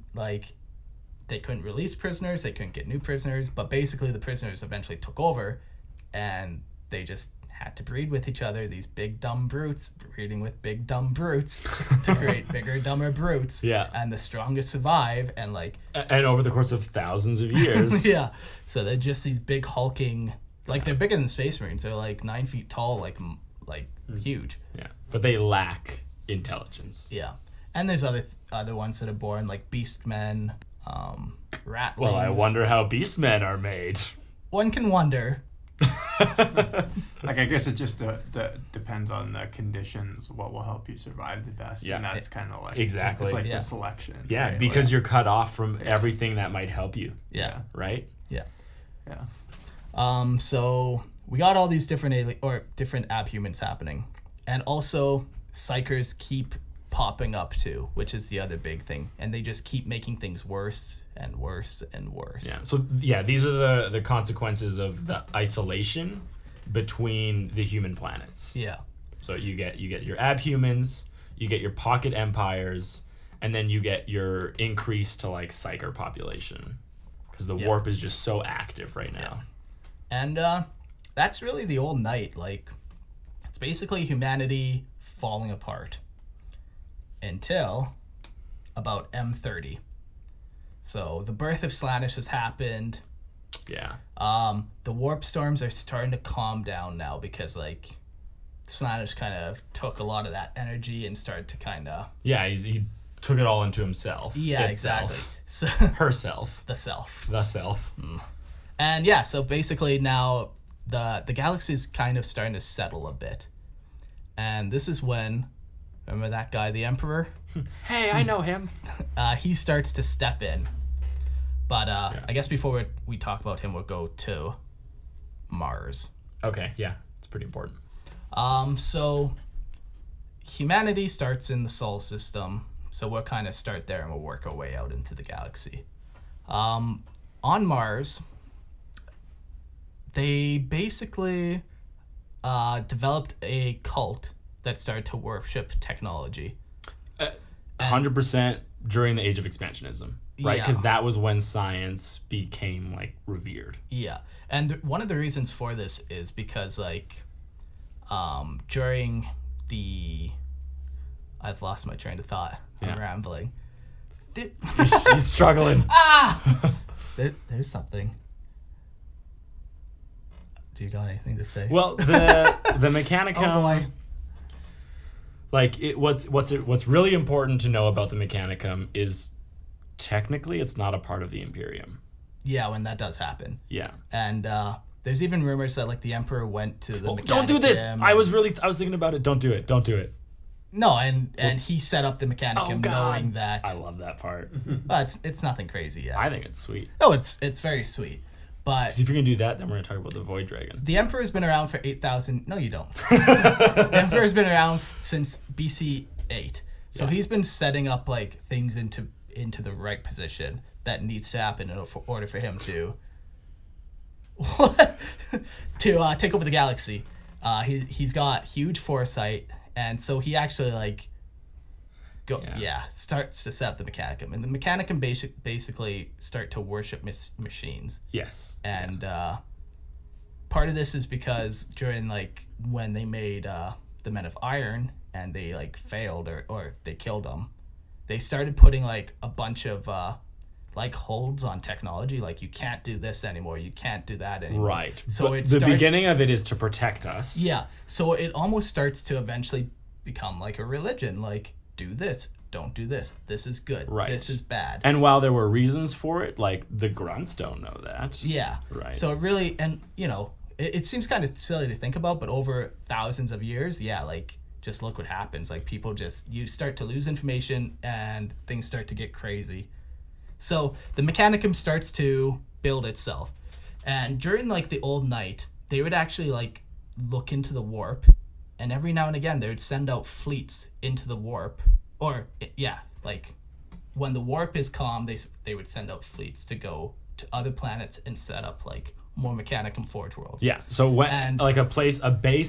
release prisoners, they couldn't get new prisoners, but basically the prisoners eventually took over, and they just had to breed with each other, these big dumb brutes breeding with big dumb brutes to create bigger, dumber brutes. Yeah. And the strongest survive, and like And over the course of thousands of years. yeah, so they're just these big hulking, like they're bigger than space marines. They're like 9 feet tall, like huge. Yeah. But they lack intelligence. Yeah, and there's other ones that are born, like beastmen, ratlings. Well, I wonder how beastmen are made. One can wonder. Like, I guess it just depends on the conditions, what will help you survive the best. Yeah. And that's kind of like... Exactly. It's like Yeah. the selection. Yeah, right? because Like, you're cut off from everything that might help you, Yeah, right? yeah. Yeah. So we got all these different different abhumans happening, and also psychers keep popping up too, which is the other big thing, and they just keep making things worse and worse and worse. Yeah. So yeah, these are the consequences of the isolation between the human planets. Yeah. So you get your abhumans, you get your pocket empires, and then you get your increase to like psyker population, because the Yeah. warp is just so active right now. And that's really the Old Night. Like, it's basically humanity falling apart until about M30. So the birth of Slanesh has happened. Yeah. The warp storms are starting to calm down now because, like, Slaanesh kind of took a lot of that energy and started to kind of Yeah, he took it all into himself. exactly. So Herself. the self. The self. And yeah, so basically now the galaxy is kind of starting to settle a bit. And this is when, remember that guy, the Emperor? Hey, I know him. He starts to step in. But I guess before we talk about him, we'll go to Mars. Okay, yeah, it's pretty important. So humanity starts in the Sol system. So we'll kind of start there and we'll work our way out into the galaxy. On Mars, they basically developed a cult that started to worship technology. 100% during the age of expansionism, right? Yeah. Because that was when science became like revered. Yeah, and one of the reasons for this is because like during the I've lost my train of thought. Yeah. I'm rambling. He's struggling. There's something. Do you got anything to say? Well, the Mechanicum. Oh, boy. Like what's really important to know about the Mechanicum is technically it's not a part of the Imperium. Yeah, when that does happen. Yeah. And there's even rumors that like the Emperor went to the Mechanicum. Don't do this. and- I was thinking about it. Don't do it. Don't do it. No, and he set up the Mechanicum knowing that. I love that part. Well, it's nothing crazy yet. I think it's sweet. No, it's very sweet. But 'Cause if you're gonna do that, then we're gonna talk about the Void Dragon. the Emperor's been around for 8,000. No, you don't. The Emperor's been around since BC 8. So he's been setting up like things into the right position that needs to happen in order for him to to take over the galaxy. He's got huge foresight, and so he actually like starts to set up the Mechanicum, and the Mechanicum basically start to worship machines. Yes. And part of this is because during like when they made the Men of Iron and they like failed or they killed them, they started putting like a bunch of like holds on technology, like you can't do this anymore, you can't do that anymore. Right. So but it the starts, beginning of it is to protect us. Yeah. So it almost starts to eventually become like a religion, like do this, don't do this. This is good. Right. This is bad. And while there were reasons for it, like the grunts don't know that. Yeah. Right. So it really, and you know, it seems kind of silly to think about, but over thousands of years, yeah, like just look what happens. Like people you start to lose information and things start to get crazy. So the Mechanicum starts to build itself. And during like the old night, they would actually like look into the warp, and every now and again they would send out fleets into the warp. Or yeah, like when the warp is calm, they would send out fleets to go to other planets and set up like more Mechanicum Forge worlds. Yeah. So when like a base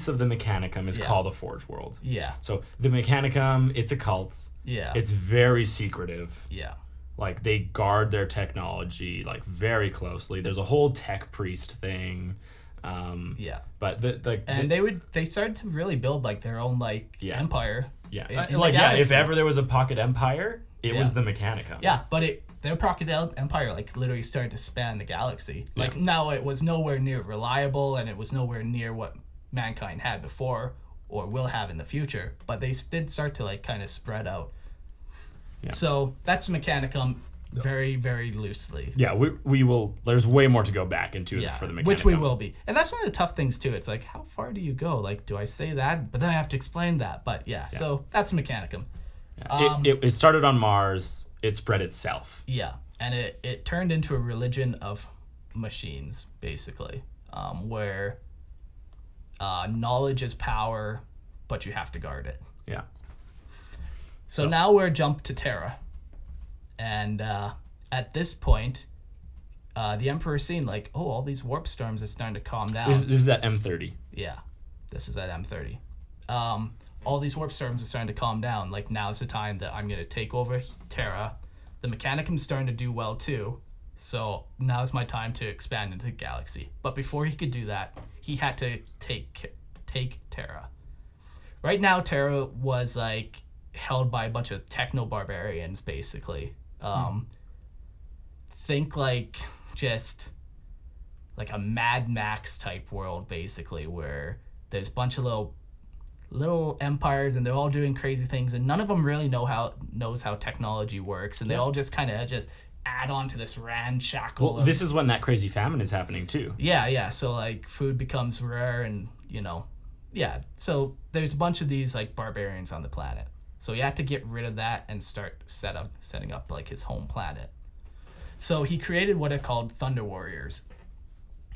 of the Mechanicum is called a Forge World. Yeah. So the Mechanicum, it's a cult. Yeah. It's very secretive. Yeah. Like they guard their technology like very closely. There's a whole tech priest thing. Yeah. But they started to really build like their own like empire. Yeah. in the Like yeah, if galaxy. ever there was a pocket empire, it was the Mechanicum. Yeah, but their pocket empire like literally started to span the galaxy. Like now it was nowhere near reliable, and it was nowhere near what mankind had before or will have in the future. But they did start to like kind of spread out. Yeah. So that's Mechanicum very, very loosely. Yeah, we will. There's way more to go back into for the Mechanicum. Which we will be. And that's one of the tough things too. It's like, how far do you go? Like, do I say that? But then I have to explain that. But so that's Mechanicum. Yeah. It started on Mars. It spread itself. Yeah, and it turned into a religion of machines, basically, where knowledge is power, but you have to guard it. Yeah. So now we're jumped to Terra. And at this point, the Emperor's seen like, oh, all these warp storms are starting to calm down. This is at M30. Yeah, this is at M30. All these warp storms are starting to calm down. Like, now's the time that I'm going to take over Terra. The Mechanicum's starting to do well, too. So now's my time to expand into the galaxy. But before he could do that, he had to take Terra. Right now, Terra was, like, held by a bunch of techno-barbarians, basically. Think, like, just, like, a Mad Max type world, basically, where there's a bunch of little little empires, and they're all doing crazy things, and none of them really knows how technology works, and they all just kind of just add on to this ramshackle. Well, this is when that crazy famine is happening too. Yeah. So like food becomes rare, and so there's a bunch of these like barbarians on the planet. So he had to get rid of that and start setting up like his home planet. So he created what are called Thunder Warriors,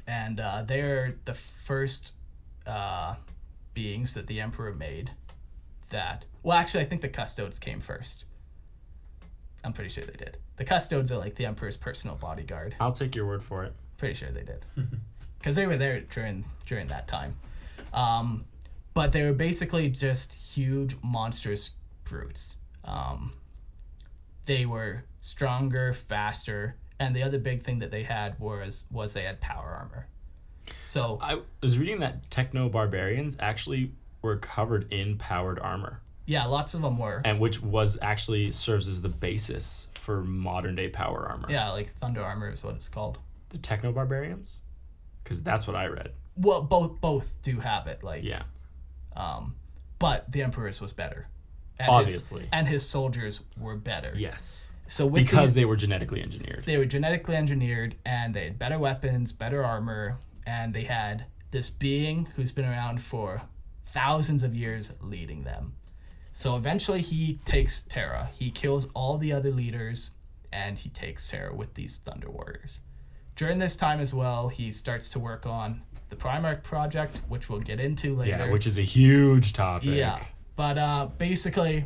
and they're the first beings that the Emperor made. Actually, I think the Custodes came first. I'm pretty sure they did. The Custodes are like the Emperor's personal bodyguard. I'll take your word for it. Pretty sure they did, because they were there during that time. But they were basically just huge, monstrous brutes. They were stronger, faster, and the other big thing that they had was they had power armor. So I was reading that techno-barbarians actually were covered in powered armor. Yeah, lots of them were. And which actually serves as the basis for modern day power armor. Yeah, like Thunder Armor is what it's called. The techno-barbarians? Because that's what I read. Well, both do have it. Like, yeah. But the Emperor's was better. And Obviously. His soldiers were better. Yes. So because they were genetically engineered. They were genetically engineered, and they had better weapons, better armor, and they had this being who's been around for thousands of years leading them. So eventually he takes Terra. He kills all the other leaders, and he takes Terra with these Thunder Warriors. During this time as well, he starts to work on the Primarch project, which we'll get into later. Yeah, which is a huge topic. Yeah, but basically,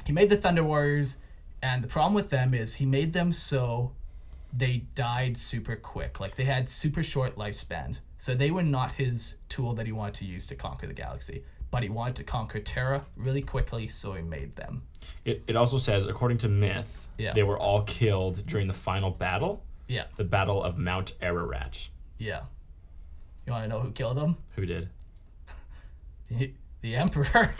he made the Thunder Warriors, and the problem with them is he made them so they died super quick. Like, they had super short lifespans. So they were not his tool that he wanted to use to conquer the galaxy. But he wanted to conquer Terra really quickly, so he made them. It also says, according to myth, they were all killed during the final battle. Yeah. The Battle of Mount Ararat. Yeah. You want to know who killed them? Who did? The Emperor.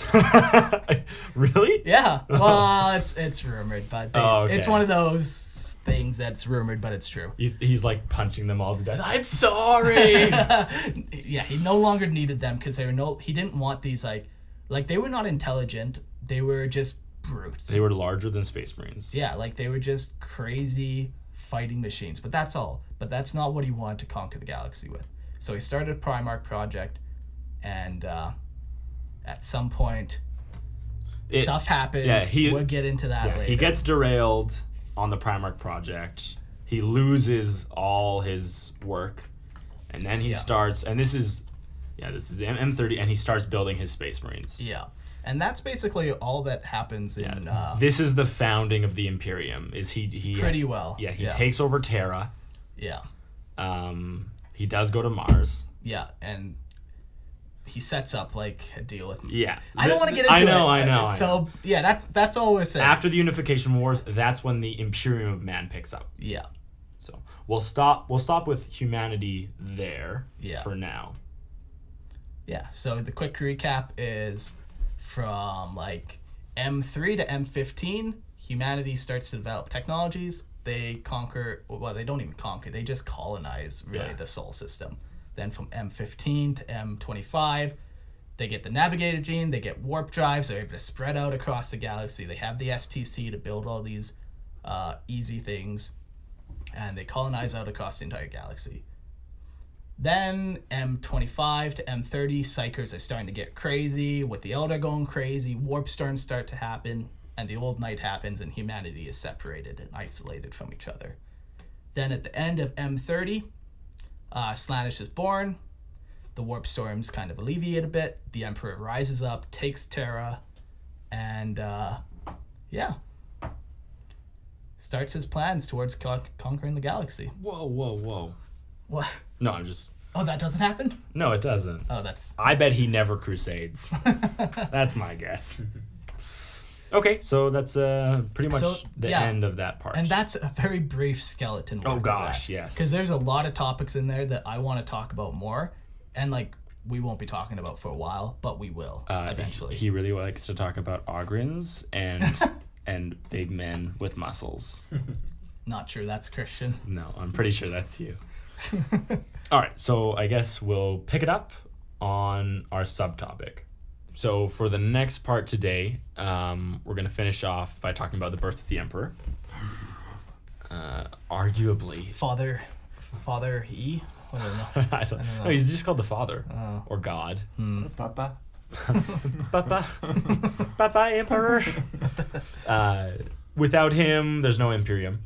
Really? Yeah. Well, it's rumored, but okay. It's one of those things that's rumored, but it's true. He's like punching them all to death. I'm sorry. Yeah, he no longer needed them because he didn't want these like they were not intelligent. They were just brutes. They were larger than Space Marines. Yeah, like they were just crazy fighting machines. But that's all. But that's not what he wanted to conquer the galaxy with. So he started a Primarch project, and at some point, stuff happens. Yeah, we'll get into that later. He gets derailed on the Primarch project. He loses all his work, and then he starts. And this is M30, and he starts building his Space Marines. Yeah, and that's basically all that happens in. This is the founding of the Imperium. Is he pretty well? Yeah, he takes over Terra. Yeah. He does go to Mars. Yeah, and he sets up like a deal with. Yeah, I don't want to get into it. I know. So yeah, that's all we're saying. After the Unification Wars, that's when the Imperium of Man picks up. Yeah. So we'll stop with humanity there. For now. Yeah. So the quick recap is from like M3 to M15, humanity starts to develop technologies. They conquer. Well, they don't even conquer. They just colonize the Sol system. Then from M15 to M25, they get the navigator gene, they get warp drives, they're able to spread out across the galaxy. They have the STC to build all these easy things, and they colonize out across the entire galaxy. Then M25 to M30, Psychers are starting to get crazy, with the Elder going crazy, warp storms start to happen, and the Old Night happens, and humanity is separated and isolated from each other. Then at the end of M30, Slaanesh is born. The warp storms kind of alleviate a bit. The Emperor rises up, takes Terra, and starts his plans towards conquering the galaxy. Whoa. What? No, I'm just... Oh, that doesn't happen? No, it doesn't. Oh, that's... I bet he never crusades. That's my guess. Okay, so that's pretty much the end of that part. And that's a very brief skeleton. Oh gosh, yes. Because there's a lot of topics in there that I want to talk about more, and like we won't be talking about for a while, but we will eventually. He really likes to talk about Ogrins and big men with muscles. Not true. That's Christian. No, I'm pretty sure that's you. All right, so I guess we'll pick it up on our subtopic. So for the next part today, we're going to finish off by talking about the birth of the Emperor. Arguably. Father E? I don't know. I don't know. No, he's just called the Father. Or God. Papa. Papa. Papa Emperor. Without him, there's no Imperium.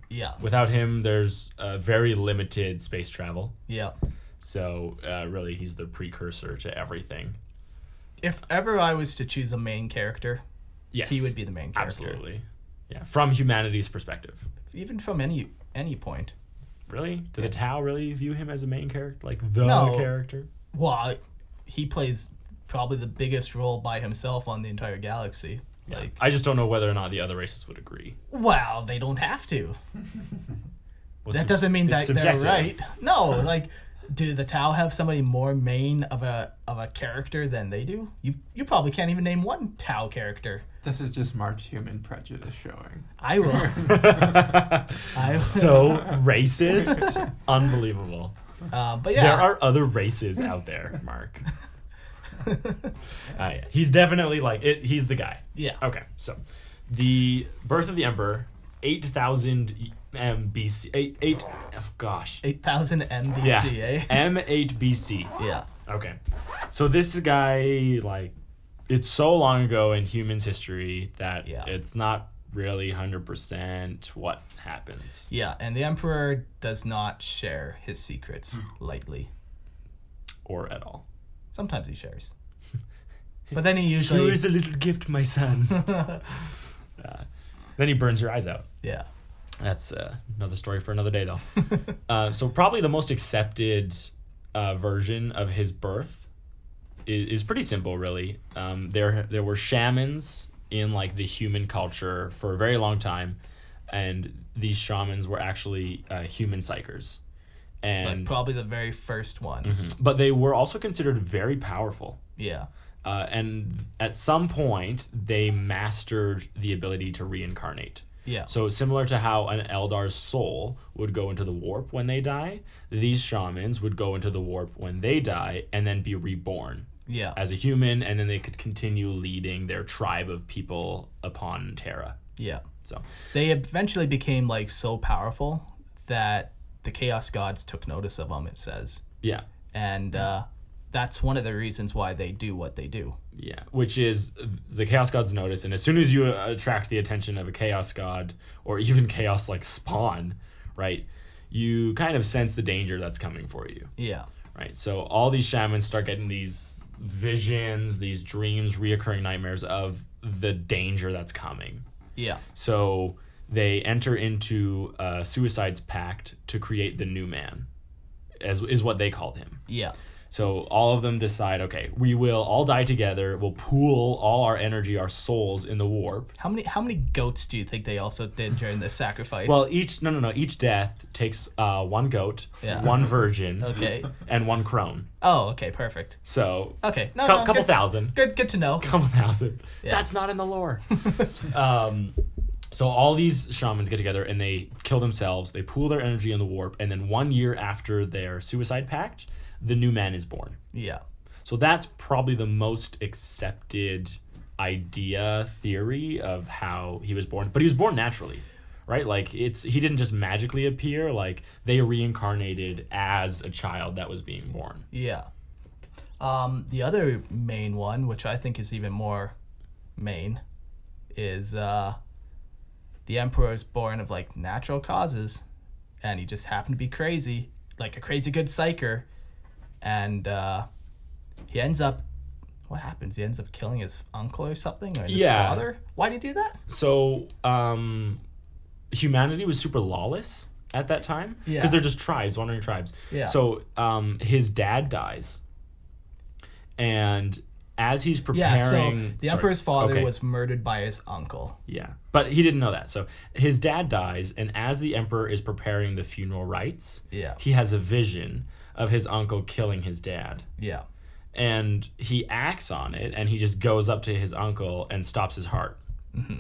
Yeah. Without him, there's very limited space travel. Yeah. So really, he's the precursor to everything. If ever I was to choose a main character, Yes. he would be the main character. Absolutely. Yeah. From humanity's perspective. Even from any point. Really? Do the Tau really view him as a main character? Like the No. character? Well, he plays probably the biggest role by himself on the entire galaxy. Yeah. Like, I just don't know whether or not the other races would agree. well, they don't have to. Well, That doesn't mean it's that they're subjective. right. No, like, do the Tau have somebody more main of a character than they do? You probably can't even name one Tau character. This is just Mark's human prejudice showing. I will. I will. So racist. Unbelievable. But yeah. There are other races out there, Mark. Yeah. He's definitely like it. He's the guy. Yeah. Okay, so the birth of the Emperor, 8,000 BC. Oh gosh. 8,000 MBC, Yeah. eh? M8 BC. Yeah. Okay, so this guy, like, it's so long ago in humans' history that Yeah. it's not really 100% what happens. Yeah, and the Emperor does not share his secrets lightly. Or at all. Sometimes he shares. But then he usually... Here's a little gift, my son. Then he burns your eyes out. Yeah. That's another story for another day, though. So probably the most accepted version of his birth is pretty simple, really. There were shamans in like the human culture for a very long time, and these shamans were actually human psychers. And Like probably the very first ones. but they were also considered very powerful. Yeah. And at some point, they mastered the ability to reincarnate. Yeah. So similar to how an Eldar's soul would go into the warp when they die, these shamans would go into the warp when they die and then be reborn Yeah. as a human, and then they could continue leading their tribe of people upon Terra. Yeah. So They eventually became like so powerful that the Chaos Gods took notice of them, it says. yeah. And that's one of the reasons why they do what they do. Yeah, which is the Chaos Gods notice, and as soon as you attract the attention of a Chaos God or even Chaos like spawn, right, you kind of sense the danger that's coming for you, Yeah. right? So all these shamans start getting these visions, these dreams, reoccurring nightmares of the danger that's coming. Yeah. So they enter into a suicide's pact to create the new man, as is what they called him. Yeah. So all of them decide, okay, we will all die together. We'll pool all our energy, our souls in the warp. How many goats do you think they also did during this sacrifice? Well, each death takes one goat, Yeah. one virgin, Okay. and one crone. Oh, okay, perfect. So Okay. No, couple good, thousand. Good to know. Couple thousand. Yeah. That's not in the lore. So all these shamans get together and they kill themselves. They pool their energy in the warp, and then 1 year after their suicide pact, the new man is born. Yeah. So that's probably the most accepted theory of how he was born. But he was born naturally, right? Like he didn't just magically appear. Like they reincarnated as a child that was being born. Yeah. The other main one, which I think is even more main, is the Emperor is born of like natural causes, and he just happened to be crazy, like a crazy good psyker, and he ends up. What happens? He ends up killing his uncle or something, or his Yeah. father. Why did he do that? So humanity was super lawless at that time because Yeah. they're just tribes, wandering tribes. Yeah. So his dad dies, and as he's preparing, Yeah. So the Emperor's father Okay. was murdered by his uncle. Yeah, but he didn't know that. So his dad dies, and as the emperor is preparing the funeral rites, Yeah. he has a vision of his uncle killing his dad. Yeah. And he acts on it, and he just goes up to his uncle and stops his heart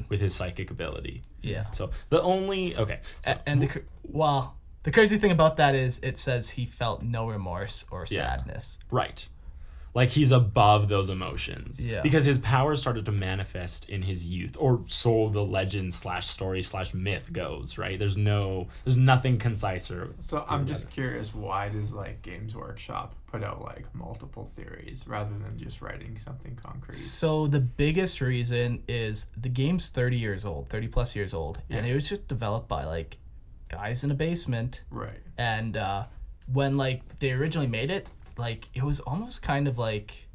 with his psychic ability. Yeah. So the only... Okay. So, And the crazy thing about that is it says he felt no remorse or sadness. right. Like he's above those emotions. Yeah. Because his power started to manifest in his youth, or so the legend / story / myth goes, right? There's nothing concise or. So I'm just curious, why does like Games Workshop put out like multiple theories rather than just writing something concrete? So the biggest reason is the game's 30 plus years old, and it was just developed by like guys in a basement. Right. And when like they originally made it, like it was almost kind of like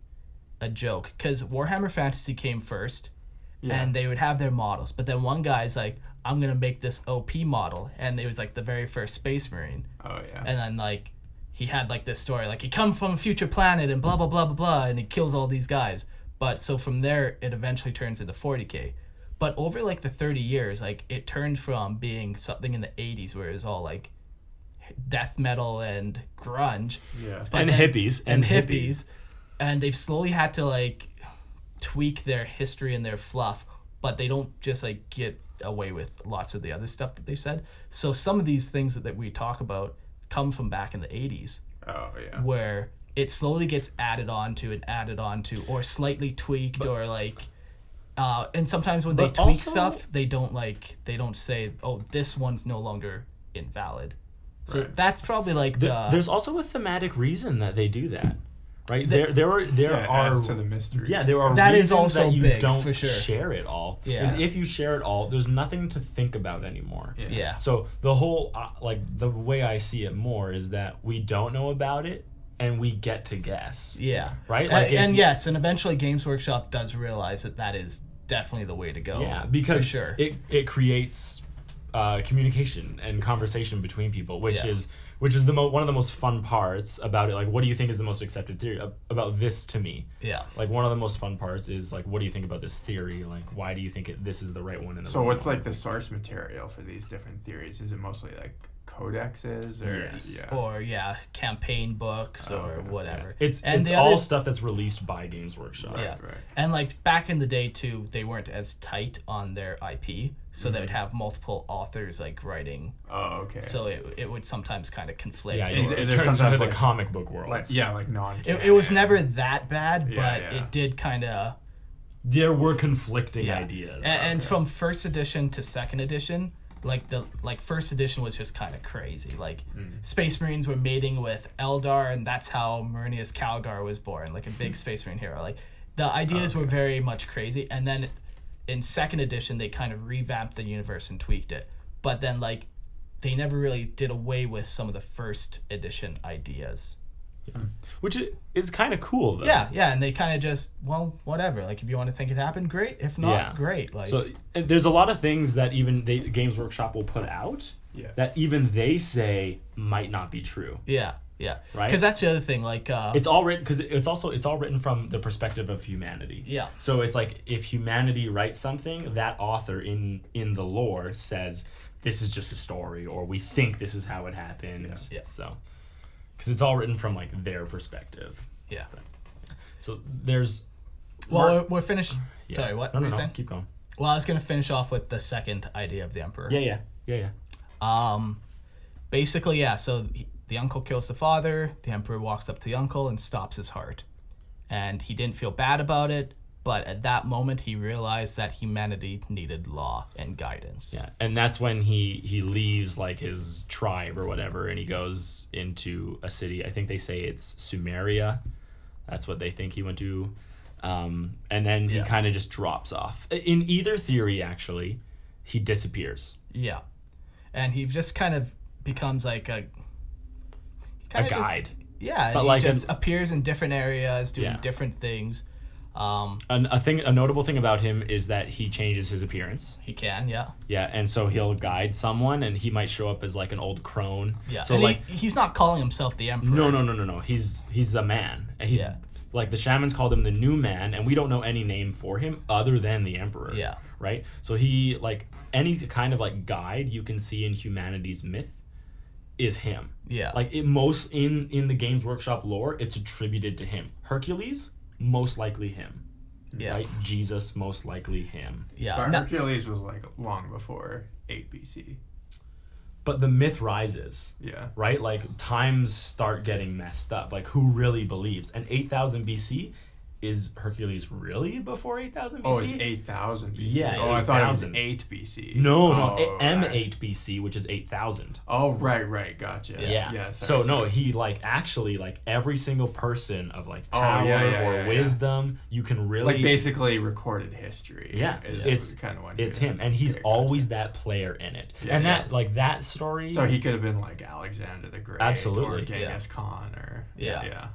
a joke, because Warhammer Fantasy came first, and they would have their models, but then one guy's like, I'm gonna make this OP model, and it was like the very first Space Marine. Oh yeah. And then like he had like this story, like he comes from a future planet and blah blah blah blah blah, and he kills all these guys. But so from there it eventually turns into 40K. But over like the 30 years, like it turned from being something in the 80s where it was all like death metal and grunge, and hippies and hippies, and they've slowly had to like tweak their history and their fluff, but they don't just like get away with lots of the other stuff that they said. So some of these things that we talk about come from back in the 80s. Oh yeah. Where it slowly gets added on to, or slightly tweaked, or like and sometimes when they tweak stuff, they don't say, oh, this one's no longer invalid. So that's probably like there's also a thematic reason that they do that, right? There are adds to the mystery. Yeah, there are that reasons is also that you big, don't for sure. share it all. Yeah. 'Cause if you share it all, there's nothing to think about anymore. Yeah. So the whole like the way I see it more is that we don't know about it and we get to guess. Yeah. Right. Like and eventually Games Workshop does realize that is definitely the way to go. Yeah, because for sure. it creates communication and conversation between people, which is one of the most fun parts about it. Like, what do you think is the most accepted theory about this to me? Yeah. Like, one of the most fun parts is like, what do you think about this theory? Like, why do you think this is the right one? So what's like the source material for these different theories? Is it mostly like codexes or campaign books or whatever? Yeah. It's all stuff that's released by Games Workshop. Right. And like back in the day too, they weren't as tight on their IP, so they would have multiple authors like writing. Oh, okay. So it would sometimes kind of conflict. Yeah, it turns into the comic book world. Like non. It was never that bad, but it did kind of. There were conflicting ideas. And from first edition to second edition, like first edition was just kind of crazy. Like Space Marines were mating with Eldar, and that's how Marinius Calgar was born, like a big Space Marine hero. Like the ideas were very much crazy, and then in second edition they kind of revamped the universe and tweaked it. But then like they never really did away with some of the first edition ideas. Yeah. Which is kind of cool, though. Yeah, and they kind of just, well, whatever. Like, if you want to think it happened, great. If not, great. Like, so there's a lot of things that even Games Workshop will put out that even they say might not be true. Yeah. Right? Because that's the other thing. Like, it's all written because it's all written from the perspective of humanity. Yeah. So it's like if humanity writes something, that author in the lore says this is just a story, or we think this is how it happened. Yeah. So. Because it's all written from like their perspective. Yeah. So there's. Well, we're finished. Yeah. Sorry, what? No, were you saying? Keep going. Well, I was gonna finish off with the second idea of the Emperor. Yeah. Basically, So the uncle kills the father. The Emperor walks up to the uncle and stops his heart, and he didn't feel bad about it. But at that moment, he realized that humanity needed law and guidance. Yeah, and that's when he leaves like his tribe or whatever, and he goes into a city. I think they say it's Sumeria. That's what they think he went to. And then he kind of just drops off. In either theory, actually, he disappears. Yeah. And he just kind of becomes like a guide. And he just appears in different areas, doing different things. A notable thing about him is that he changes his appearance. He can, Yeah, and so he'll guide someone, and he might show up as like an old crone. Yeah, so and like he's not calling himself the Emperor. No. He's the man. And he's like the shamans called him the new man, and we don't know any name for him other than the Emperor. Yeah. Right. So he like any kind of like guide you can see in humanity's myth is him. Yeah. Like in the Games Workshop lore, it's attributed to him. Hercules. Most likely him. Yeah. Right? Jesus, most likely him. Yeah. But Hercules was like long before 8 BC. but the myth rises. Yeah. Right? Like, times start getting messed up. Like, who really believes? And 8,000 BC, is Hercules really before 8,000 BC? Oh, it's 8,000 BC. Yeah, Oh, I thought it was 8,000. 8 BC. No, Oh, M8 BC, which is 8,000. Oh, right. Gotcha. Yeah. Yeah. So no, sorry. he like actually like every single person of like Oh, power yeah, or wisdom, you can really like basically recorded history. Yeah, is it's kind of one. it's him, and he's always that player in it. Yeah, and yeah. that like that story. So he could have been like Alexander the Great, Absolutely. or Genghis Khan, or Yeah. yeah.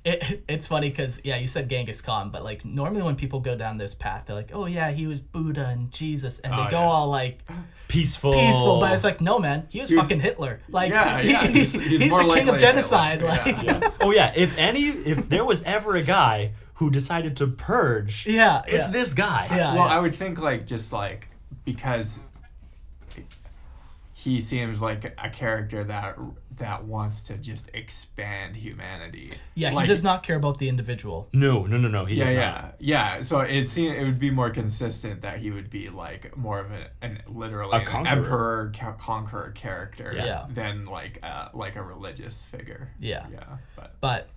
It's funny because, yeah, you said Genghis Khan, but, like, normally when people go down this path, they're like, oh, yeah, he was Buddha and Jesus, and they Oh, go yeah. all, like, peaceful, but it's like, no, man, he was He was- fucking Hitler. Like, Yeah, he's more the king likely of genocide. Hitler. Like, Yeah. Yeah. Oh yeah, if there was ever a guy who decided to purge, yeah, it's yeah. this guy. Yeah. Well, I would think like just like because he seems like a character that wants to just expand humanity. Yeah, he Like, does not care about the individual. No. He Yeah, does yeah, not. yeah. So it would be more consistent that he would be like more of an literally A an conqueror. emperor conqueror character Yeah. than like a religious figure. Yeah. Yeah, but But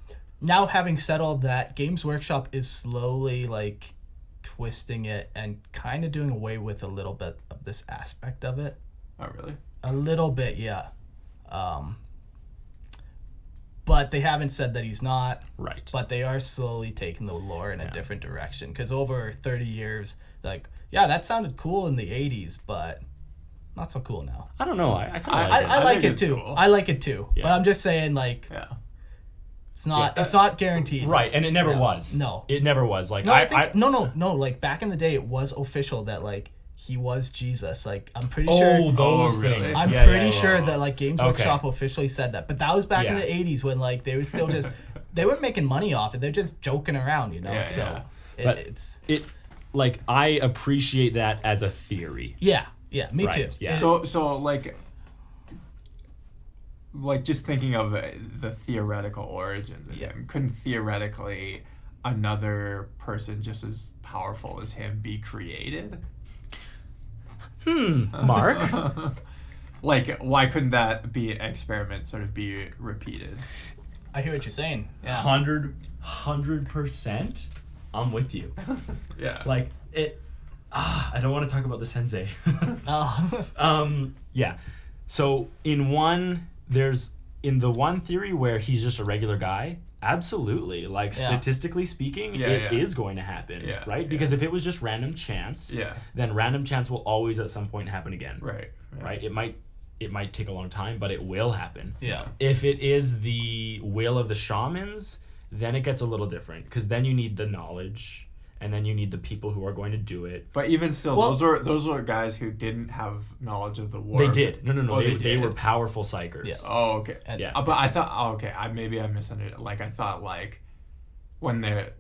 now, having said all that, Games Workshop is slowly, like, twisting it and kind of doing away with a little bit of this aspect of it. oh really? A little bit, yeah. But they haven't said that he's not. Right. But they are slowly taking the lore in a Yeah. different direction. Because over 30 years, like, yeah, that sounded cool in the 80s, but not so cool now. I don't know. I kind of like it. I like think it it's too. cool. I like it too. Yeah. But I'm just saying, like, Yeah. it's not guaranteed. Right, and it never Yeah. was. No. It never was. Like No, I think no. Like, back in the day, it was official that, like, he was Jesus. Like, I'm pretty sure. Oh, those Oh, really? things. I'm Yeah, pretty yeah, sure yeah. that, like, Games Okay. Workshop officially said that. But that was back in Yeah. the 80s when, like, they were still just they weren't making money off it. They're just joking around, you know. Yeah, so But- it's It, like, I appreciate that as a theory. yeah, me Right, too. yeah. So like just thinking of the theoretical origins of Yeah. him, couldn't theoretically another person just as powerful as him be created? Mark? Like, why couldn't that be experiment sort of be repeated? I hear what you're saying. Yeah. 100%. I'm with you. Yeah. Like, it. I don't want to talk about the sensei. Oh. Yeah. So in the one theory where he's just a regular guy, absolutely. Like, Yeah. statistically speaking, it is going to happen, Yeah, right? yeah. Because if it was just random chance, Yeah. then random chance will always at some point happen again. Right. Yeah. Right? It might take a long time, but it will happen. Yeah. If it is the will of the shamans, then it gets a little different, because then you need the knowledge, and then you need the people who are going to do it. But even still, Well- those were guys who didn't have knowledge of the war. They did. No. Oh, they did. were powerful psychers. Yeah. Oh, okay. And- Yeah. But I thought, I misunderstood. Like, I thought, like, when they're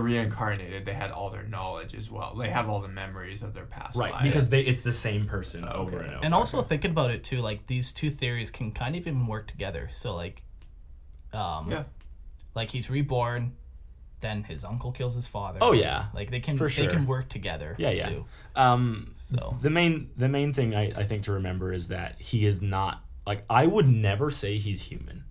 reincarnated, they had all their knowledge as well. They have all the memories of their past Right, lives. because it's the same person over Okay. and over. And also thinking about it too, like, these two theories can kind of even work together. So, like, Yeah. like, he's reborn, then his uncle kills his father. Oh, yeah. Like, they can For sure. they can work together. Yeah. Too. So The main thing I think to remember is that he is not, like, I would never say he's human.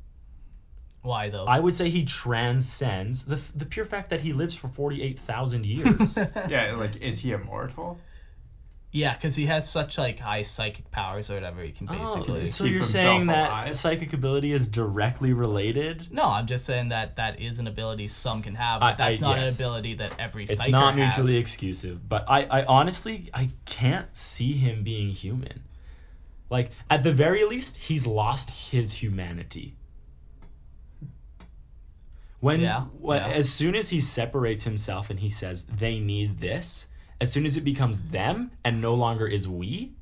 why though? I would say he transcends the pure fact that he lives for 48,000 years. Yeah, like, is he immortal? Yeah, because he has such, like, high psychic powers or whatever. He can basically. So keep you're himself saying that alive. psychic ability is directly related? No, I'm just saying that is an ability some can have, but that's not yes. an ability that every It's psyker not has. mutually exclusive, but I honestly, I can't see him being human. Like, at the very least, he's lost his humanity. Yeah. As soon as he separates himself and he says they need this, as soon as it becomes them and no longer is we,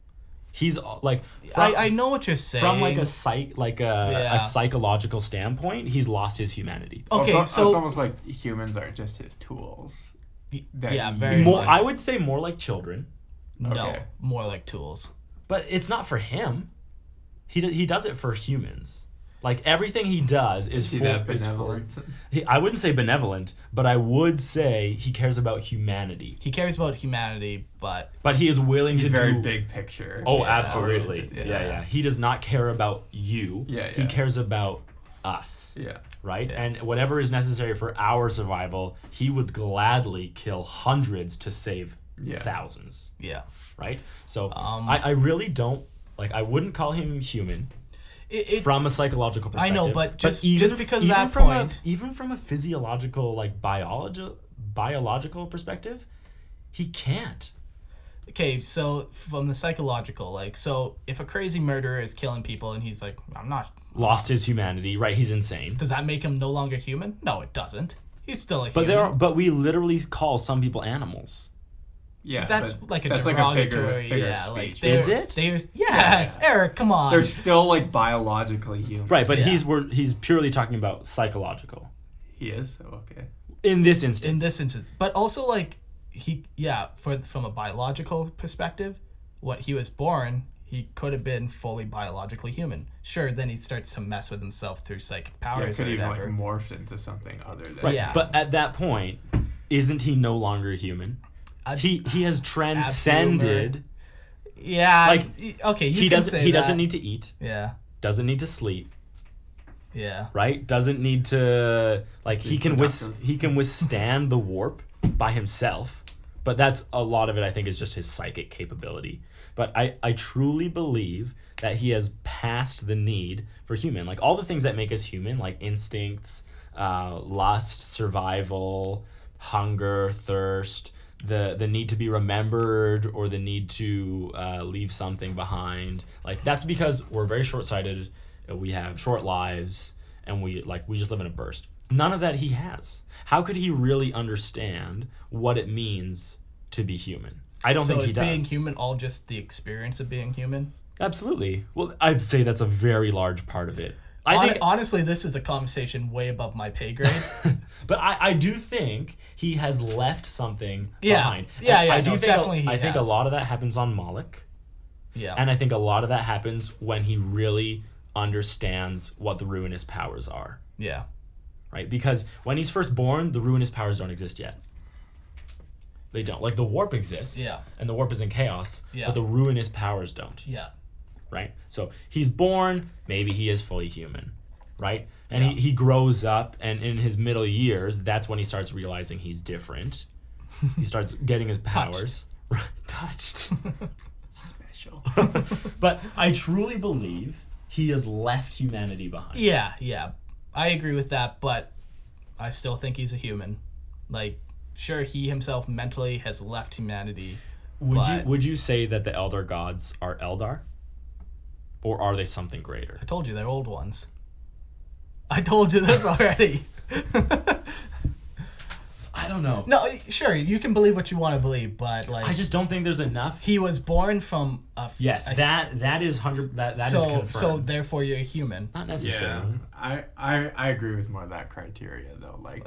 he's like I know what you're saying. from like a Yeah. psychological standpoint, he's lost his humanity. Okay, Well, it's so almost like humans are just his tools. that yeah, he very uses. More, much. I would say more like children, no, Okay. more like tools. but it's not for him. He does it for humans. Like everything he does is See for that is for. benevolent? I wouldn't say benevolent, but I would say he cares about humanity. He cares about humanity, but But he is willing He's to very do. big picture. Oh, Yeah. absolutely. Yeah. Yeah. He does not care about you. Yeah, He yeah. cares about us. Yeah. Right? Yeah. And whatever is necessary for our survival, he would gladly kill hundreds to save Yeah. thousands. yeah. Right? So Um, I really don't like. I wouldn't call him human It, from a psychological I perspective. know, but just even because of even that from point- even from a physiological like biological perspective, he can't. okay, so from the psychological, like, so if a crazy murderer is killing people and he's like, I'm not, Lost his humanity. Right? He's insane. does that make him no longer human? No, it doesn't. He's still a But human. but we literally call some people animals. Yeah. That's but like a that's derogatory, figure yeah. of Like, speech. Is they're- it? There's yes, Yeah. Eric, come on. They're still like biologically human. Right, but Yeah. he's purely talking about psychological He is? Oh, okay. in this instance. in this instance, but also like from a biological perspective, what he was born, he could have been fully biologically human. Sure, then he starts to mess with himself through psychic Yeah, it powers could or even like whatever. morphed into something other than Right, Yeah. but at that point, isn't he no longer human? He has transcended. Yeah, like, okay, you He can doesn't say he that. doesn't need to eat. Yeah, Doesn't need to sleep. yeah, Right? Doesn't need to like he Be can productive. he can withstand the warp by himself. But that's a lot of it. I think is just his psychic capability. But I truly believe that he has passed the need for human. Like all the things that make us human, like instincts, lust, survival, hunger, thirst, the need to be remembered or the need to leave something behind. Like that's because we're very short-sighted. We have short lives, and we just live in a burst. None of that he has. How could he really understand what it means to be human? I don't think he is does. being human all just the experience of being human? Absolutely. Well, I'd say that's a very large part of it. I think, Honestly, this is a conversation way above my pay grade. but I do think he has left something Yeah. behind. Yeah, And yeah, I do no, think definitely he I think a has. lot of that happens on Moloch, Yeah, and I think a lot of that happens when he really understands what the ruinous powers are. yeah, Right? Because when he's first born, the ruinous powers don't exist yet. They don't. Like the warp exists, Yeah. and the warp is in chaos, Yeah. but the ruinous powers don't. yeah, Right? So he's born, maybe he is fully human, right? And Yeah. he grows up, and in his middle years, that's when he starts realizing he's different. He starts getting his powers. Touched. special. But I truly believe he has left humanity behind. yeah, yeah. I agree with that, but I still think he's a human. Like, sure, he himself mentally has left humanity. but Would you say that the elder gods are Eldar? Or are they something greater? I told you they're old ones. I told you this already. I don't know. No, sure, you can believe what you want to believe, but like I just don't think there's enough. he was born from a Yes, that is 100. That is so confirmed. so therefore you're a human. Not Yeah. necessarily. I agree with more of that criteria though. Like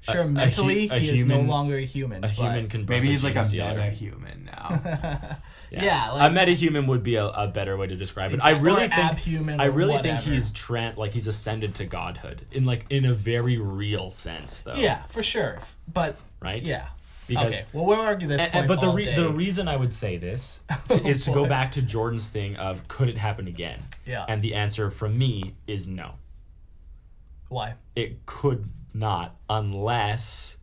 Sure, a mentally hu- a he is no human- longer a human. A human can. birth maybe he's like a gene stealer. meta-human now. Yeah, like, a metahuman would be a better way to describe it. Exactly. I really Or think abhuman I or really think whatever. he's ascended to godhood in a very real sense though. yeah, for sure. But Right? yeah. Because Okay, well we'll argue this point but all day. the reason I would say this is to go back to Jordan's thing of could it happen again? Yeah. And the answer from me is no. Why? It could not unless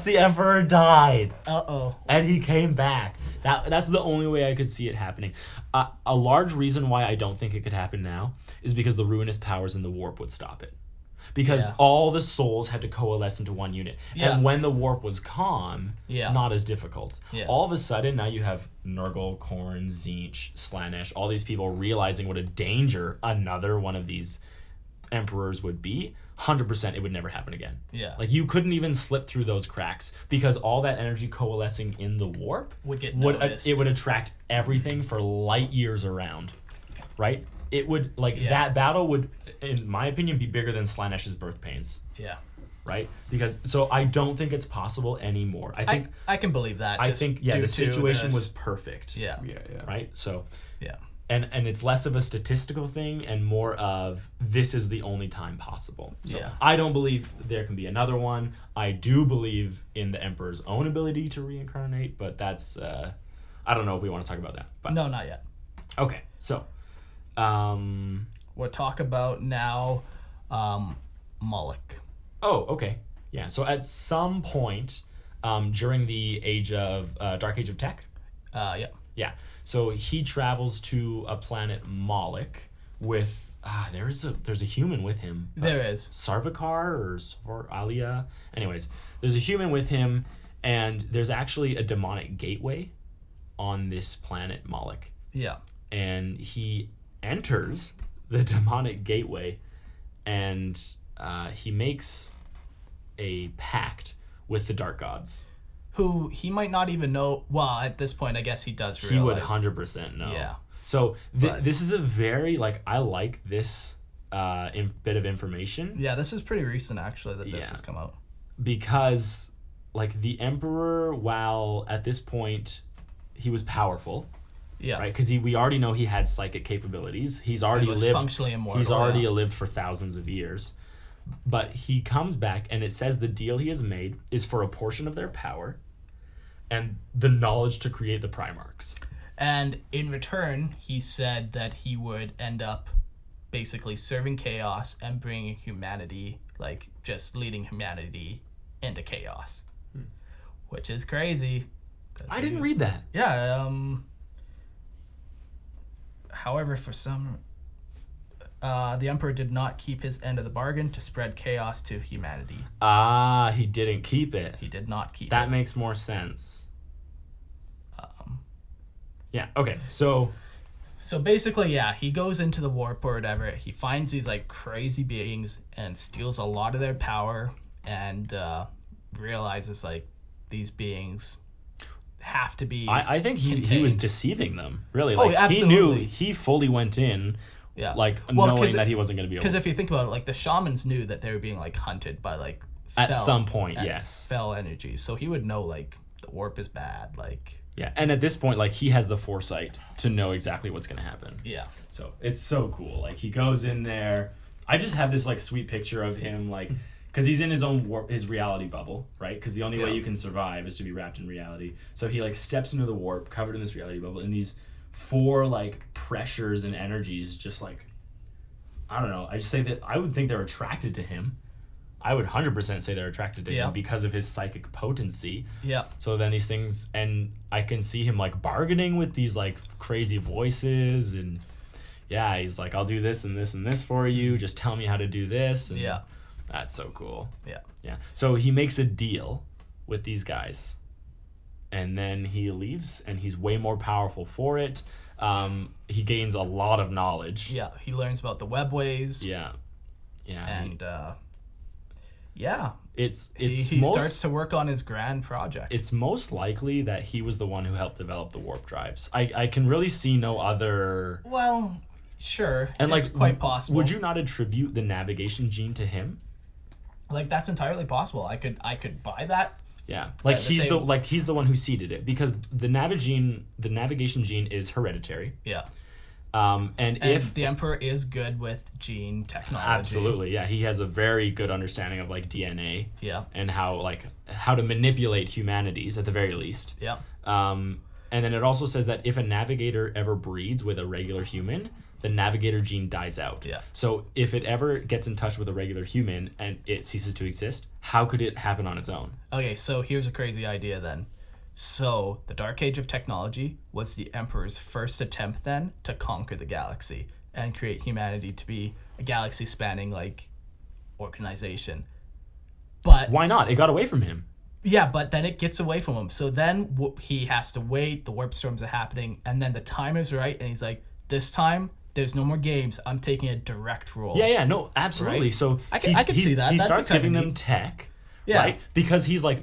the emperor died Uh-oh. and he came back. That's the only way I could see it happening. A large reason why I don't think it could happen now is because the ruinous powers in the warp would stop it. Because Yeah. all the souls had to coalesce into one unit. Yeah. And when the warp was calm, Yeah. not as difficult. Yeah. All of a sudden, now you have Nurgle, Khorne, Tzeentch, Slanesh, all these people realizing what a danger another one of these emperors would be. 100% it would never happen again. Yeah. Like you couldn't even slip through those cracks because all that energy coalescing in the warp Would get noticed. it would attract everything for light years around, right? It would Yeah. that battle would, in my opinion, be bigger than Slanesh's birth pains, Yeah. right? Because so I don't think it's possible anymore. I think I can believe that. I just think due the to situation this- was perfect. Yeah. yeah. Right. So Yeah. and it's less of a statistical thing and more of this is the only time possible. So Yeah. I don't believe there can be another one. I do believe in the Emperor's own ability to reincarnate, but that's I don't know if we want to talk about that. But No, not yet. okay, so We'll talk about now Moloch. oh, okay. Yeah, so at some point during the Dark Age of Tech, Yeah. yeah, so he travels to a planet Moloch with there's a human with him. There is. Sarvikar or Alia. Anyways, there's a human with him, and there's actually a demonic gateway on this planet Moloch. Yeah. And he enters the demonic gateway, and he makes a pact with the dark gods. Who he might not even know. Well, at this point, I guess he does realize. He would 100% know. Yeah. So But- this is a very, like, I like this bit of information Yeah, this is pretty recent, actually, that this Yeah. has come out. because, like, the Emperor, while at this point he was powerful, Yeah. right? Because we already know he had psychic capabilities. He's already was lived. functionally immortal, He's already yeah. lived for thousands of years. But he comes back, and it says the deal he has made is for a portion of their power and the knowledge to create the Primarchs. And in return, he said that he would end up basically serving chaos and bringing humanity, like just leading humanity into chaos. Which is crazy. 'Cause I didn't read that. Yeah, however, for some, the Emperor did not keep his end of the bargain to spread chaos to humanity. He didn't keep it. He did not keep That it. makes more sense. Yeah, okay. So So basically, yeah, he goes into the warp or whatever. He finds these like crazy beings and steals a lot of their power, and realizes like these beings have to be. I think he was contained. deceiving them. Really, Oh, like he knew absolutely. he fully went in, Yeah. like Well, knowing that he wasn't going to be able. Because if you think about it, like the shamans knew that they were being like hunted by like At fell- some point, at yes. fell energies. So he would know like the warp is bad. Like Yeah, and at this point, like he has the foresight to know exactly what's going to happen. yeah, So it's so cool. Like he goes in there. I just have this like sweet picture of him, like, because he's in his own warp, his reality bubble, right? Because the only way Yeah. you can survive is to be wrapped in reality. So he like steps into the warp, covered in this reality bubble, and these four like pressures and energies, just like, I don't know. I just say that I would think they're attracted to him. I would 100% say they're attracted to Yeah. him because of his psychic potency. yeah, So then these things, and I can see him like bargaining with these like crazy voices, and yeah, he's like, I'll do this and this and this for you. Just tell me how to do this. And yeah, that's so cool. yeah. Yeah. So he makes a deal with these guys, and then he leaves, and he's way more powerful for it. He gains a lot of knowledge. Yeah, he learns about the webways, Yeah. Yeah. and yeah, it's he most, starts to work on his grand project. it's most likely that he was the one who helped develop the warp drives. I can really see no other. Well, sure, And it's like, quite possible. Would you not attribute the navigation gene to him? Like that's entirely possible. I could buy that. Yeah, like the he's the one who seeded it, because the navigation gene is hereditary. Yeah. And And if the Emperor is good with gene technology. absolutely, yeah, he has a very good understanding of like DNA Yeah. and how to manipulate humanities at the very least. Yeah. And then it also says that if a navigator ever breeds with a regular human, the navigator gene dies out. Yeah. So if it ever gets in touch with a regular human and it ceases to exist, how could it happen on its own? Okay, so here's a crazy idea then. So the Dark Age of Technology was the Emperor's first attempt then to conquer the galaxy and create humanity to be a galaxy spanning like organization. But Why not? It got away from him. yeah, but then it gets away from him. So then he has to wait, the warp storms are happening, and then the time is right, and he's like, this time there's no more games. I'm taking a direct role. Yeah, no, absolutely. Right? So I could see that. He That'd be starts kinda giving them neat. tech, Yeah. right? Because he's like,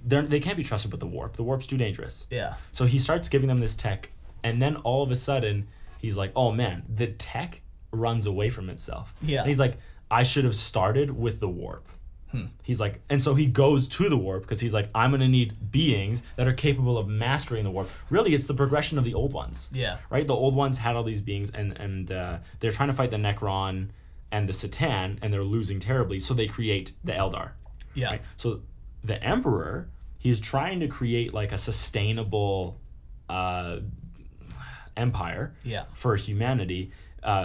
they can't be trusted with the warp. The warp's too dangerous. Yeah. So he starts giving them this tech, and then all of a sudden, he's like, oh man, the tech runs away from itself. Yeah. And he's like, I should have started with the warp. He's like, and so he goes to the warp because he's like, I'm going to need beings that are capable of mastering the warp. Really, it's the progression of the old ones. Yeah. Right? The old ones had all these beings, and they're trying to fight the Necron and the Satan, and they're losing terribly, so they create the Eldar. Yeah. Right? So the Emperor, he's trying to create like a sustainable empire for humanity.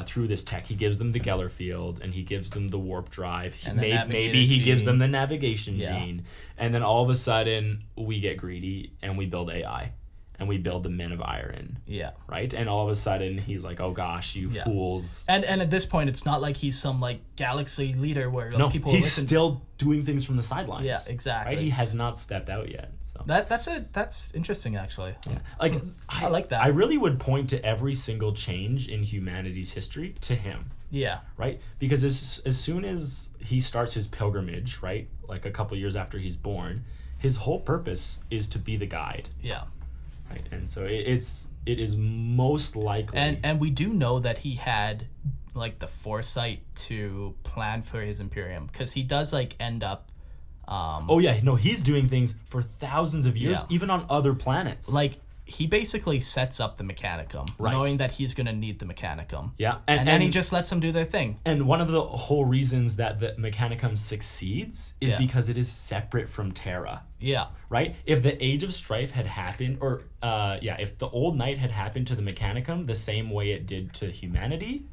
Through this tech, he gives them the Geller field, and he gives them the warp drive. Maybe he gives them the navigation gene, and then all of a sudden we get greedy and we build AI, and we build the Men of Iron. Yeah. Right, and all of a sudden he's like, "Oh gosh, you fools!" And at this point, it's not like he's some like galaxy leader where like, people he's listen. still doing things from the sidelines. Yeah, exactly. Right, he has not stepped out yet. So that's interesting actually. Yeah, like I like that. I really would point to every single change in humanity's history to him. Yeah. Right? Because as soon as he starts his pilgrimage, right, like a couple years after he's born, his whole purpose is to be the guide. Yeah. Right? And so it is most likely. And we do know that he had like the foresight to plan for his Imperium, because he does like end up he's doing things for thousands of years, even on other planets. Like he basically sets up the Mechanicum, knowing that he's going to need the Mechanicum. Yeah. And then he just lets them do their thing. And one of the whole reasons that the Mechanicum succeeds is because it is separate from Terra. Yeah. Right? If the Age of Strife had happened, or if the Old Night had happened to the Mechanicum the same way it did to humanity,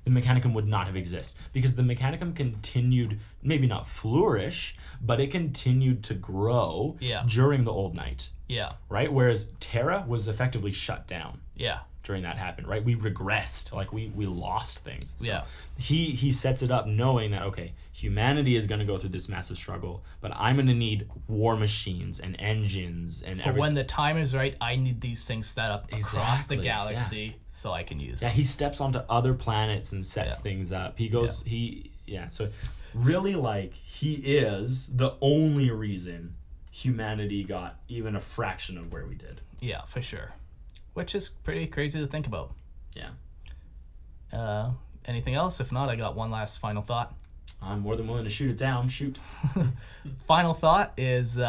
the Mechanicum would not have existed, because the Mechanicum continued, maybe not flourish, but it continued to grow during the Old Night. Yeah. Right? Whereas Terra was effectively shut down. Yeah. During that happened, right? We regressed, like we lost things. So yeah. He sets it up knowing that, okay, humanity is going to go through this massive struggle, but I'm going to need war machines and engines and for when the time is right. I need these things set up across the galaxy so I can use them. Yeah, he steps onto other planets and sets things up. He goes, so really, like, he is the only reason humanity got even a fraction of where we did. Yeah, for sure. Which is pretty crazy to think about. Yeah. Anything else? If not, I got one last final thought. I'm more than willing to shoot it down. Shoot. Final thought is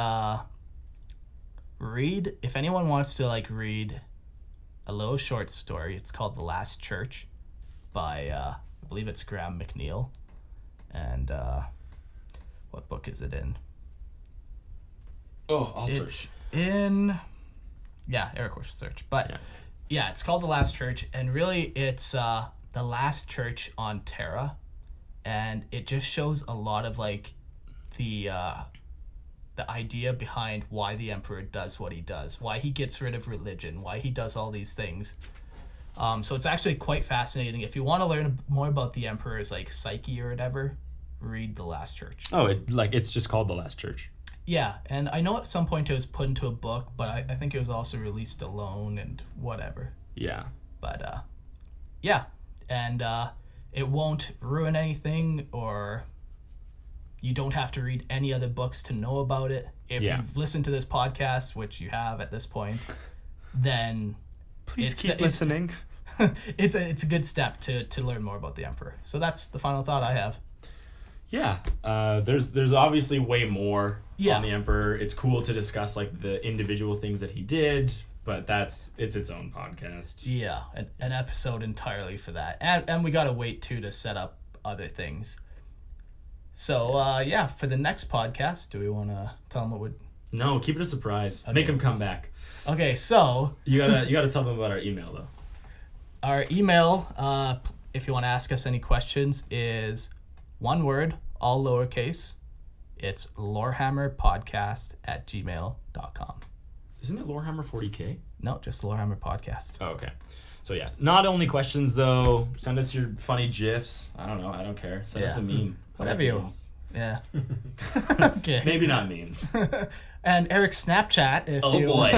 read, if anyone wants to like read a little short story, it's called The Last Church by I believe it's Graham McNeil. And what book is it in? Oh, I'll search. It's in Eric will search. But yeah, it's called The Last Church, and really it's the last church on Terra, and it just shows a lot of like the idea behind why the Emperor does what he does, why he gets rid of religion, why he does all these things. So it's actually quite fascinating. If you want to learn more about the Emperor's like psyche or whatever, read The Last Church. Oh, it's just called The Last Church. Yeah, and I know at some point it was put into a book, but I think it was also released alone and whatever. Yeah. But and it won't ruin anything, or you don't have to read any other books to know about it. If you've listened to this podcast, which you have at this point, then please keep listening. It's a good step to learn more about the Emperor. So that's the final thought I have. Yeah, there's obviously way more on the Emperor. It's cool to discuss like the individual things that he did, but it's its own podcast. Yeah, an episode entirely for that, and we gotta wait too to set up other things. So for the next podcast, do we want to tell them what would? No, keep it a surprise. Okay. Make them come back. Okay, so you gotta tell them about our email though. Our email, if you want to ask us any questions, is one word, all lowercase. It's lorehammerpodcast@gmail.com. Isn't it Lorehammer 40K? No, just Lorehammer Podcast. Oh, okay. So yeah, not only questions though. Send us your funny GIFs. I don't know. I don't care. Send us a meme. Whatever you. Yeah. Okay. Maybe not memes. And Eric's Snapchat. If oh you... boy.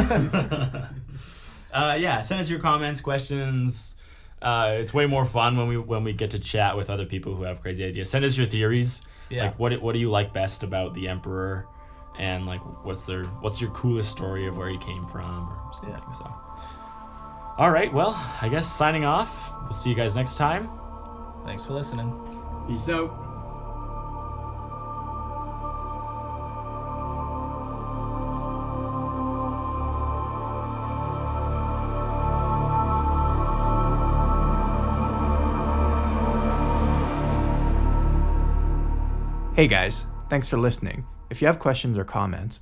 Send us your comments, questions. It's way more fun when we get to chat with other people who have crazy ideas. Send us your theories. Yeah. Like what do you like best about the Emperor, and like what's your coolest story of where he came from or something. Yeah. So. All right. Well, I guess signing off. We'll see you guys next time. Thanks for listening. Peace out. Hey guys, thanks for listening. If you have questions or comments,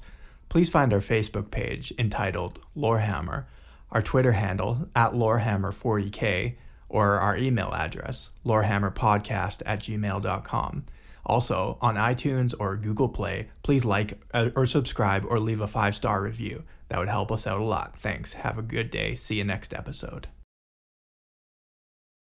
please find our Facebook page entitled Lorehammer, our Twitter handle @Lorehammer40k, or our email address, lorehammerpodcast@gmail.com. Also, on iTunes or Google Play, please like or subscribe or leave a 5-star review. That would help us out a lot. Thanks. Have a good day. See you next episode.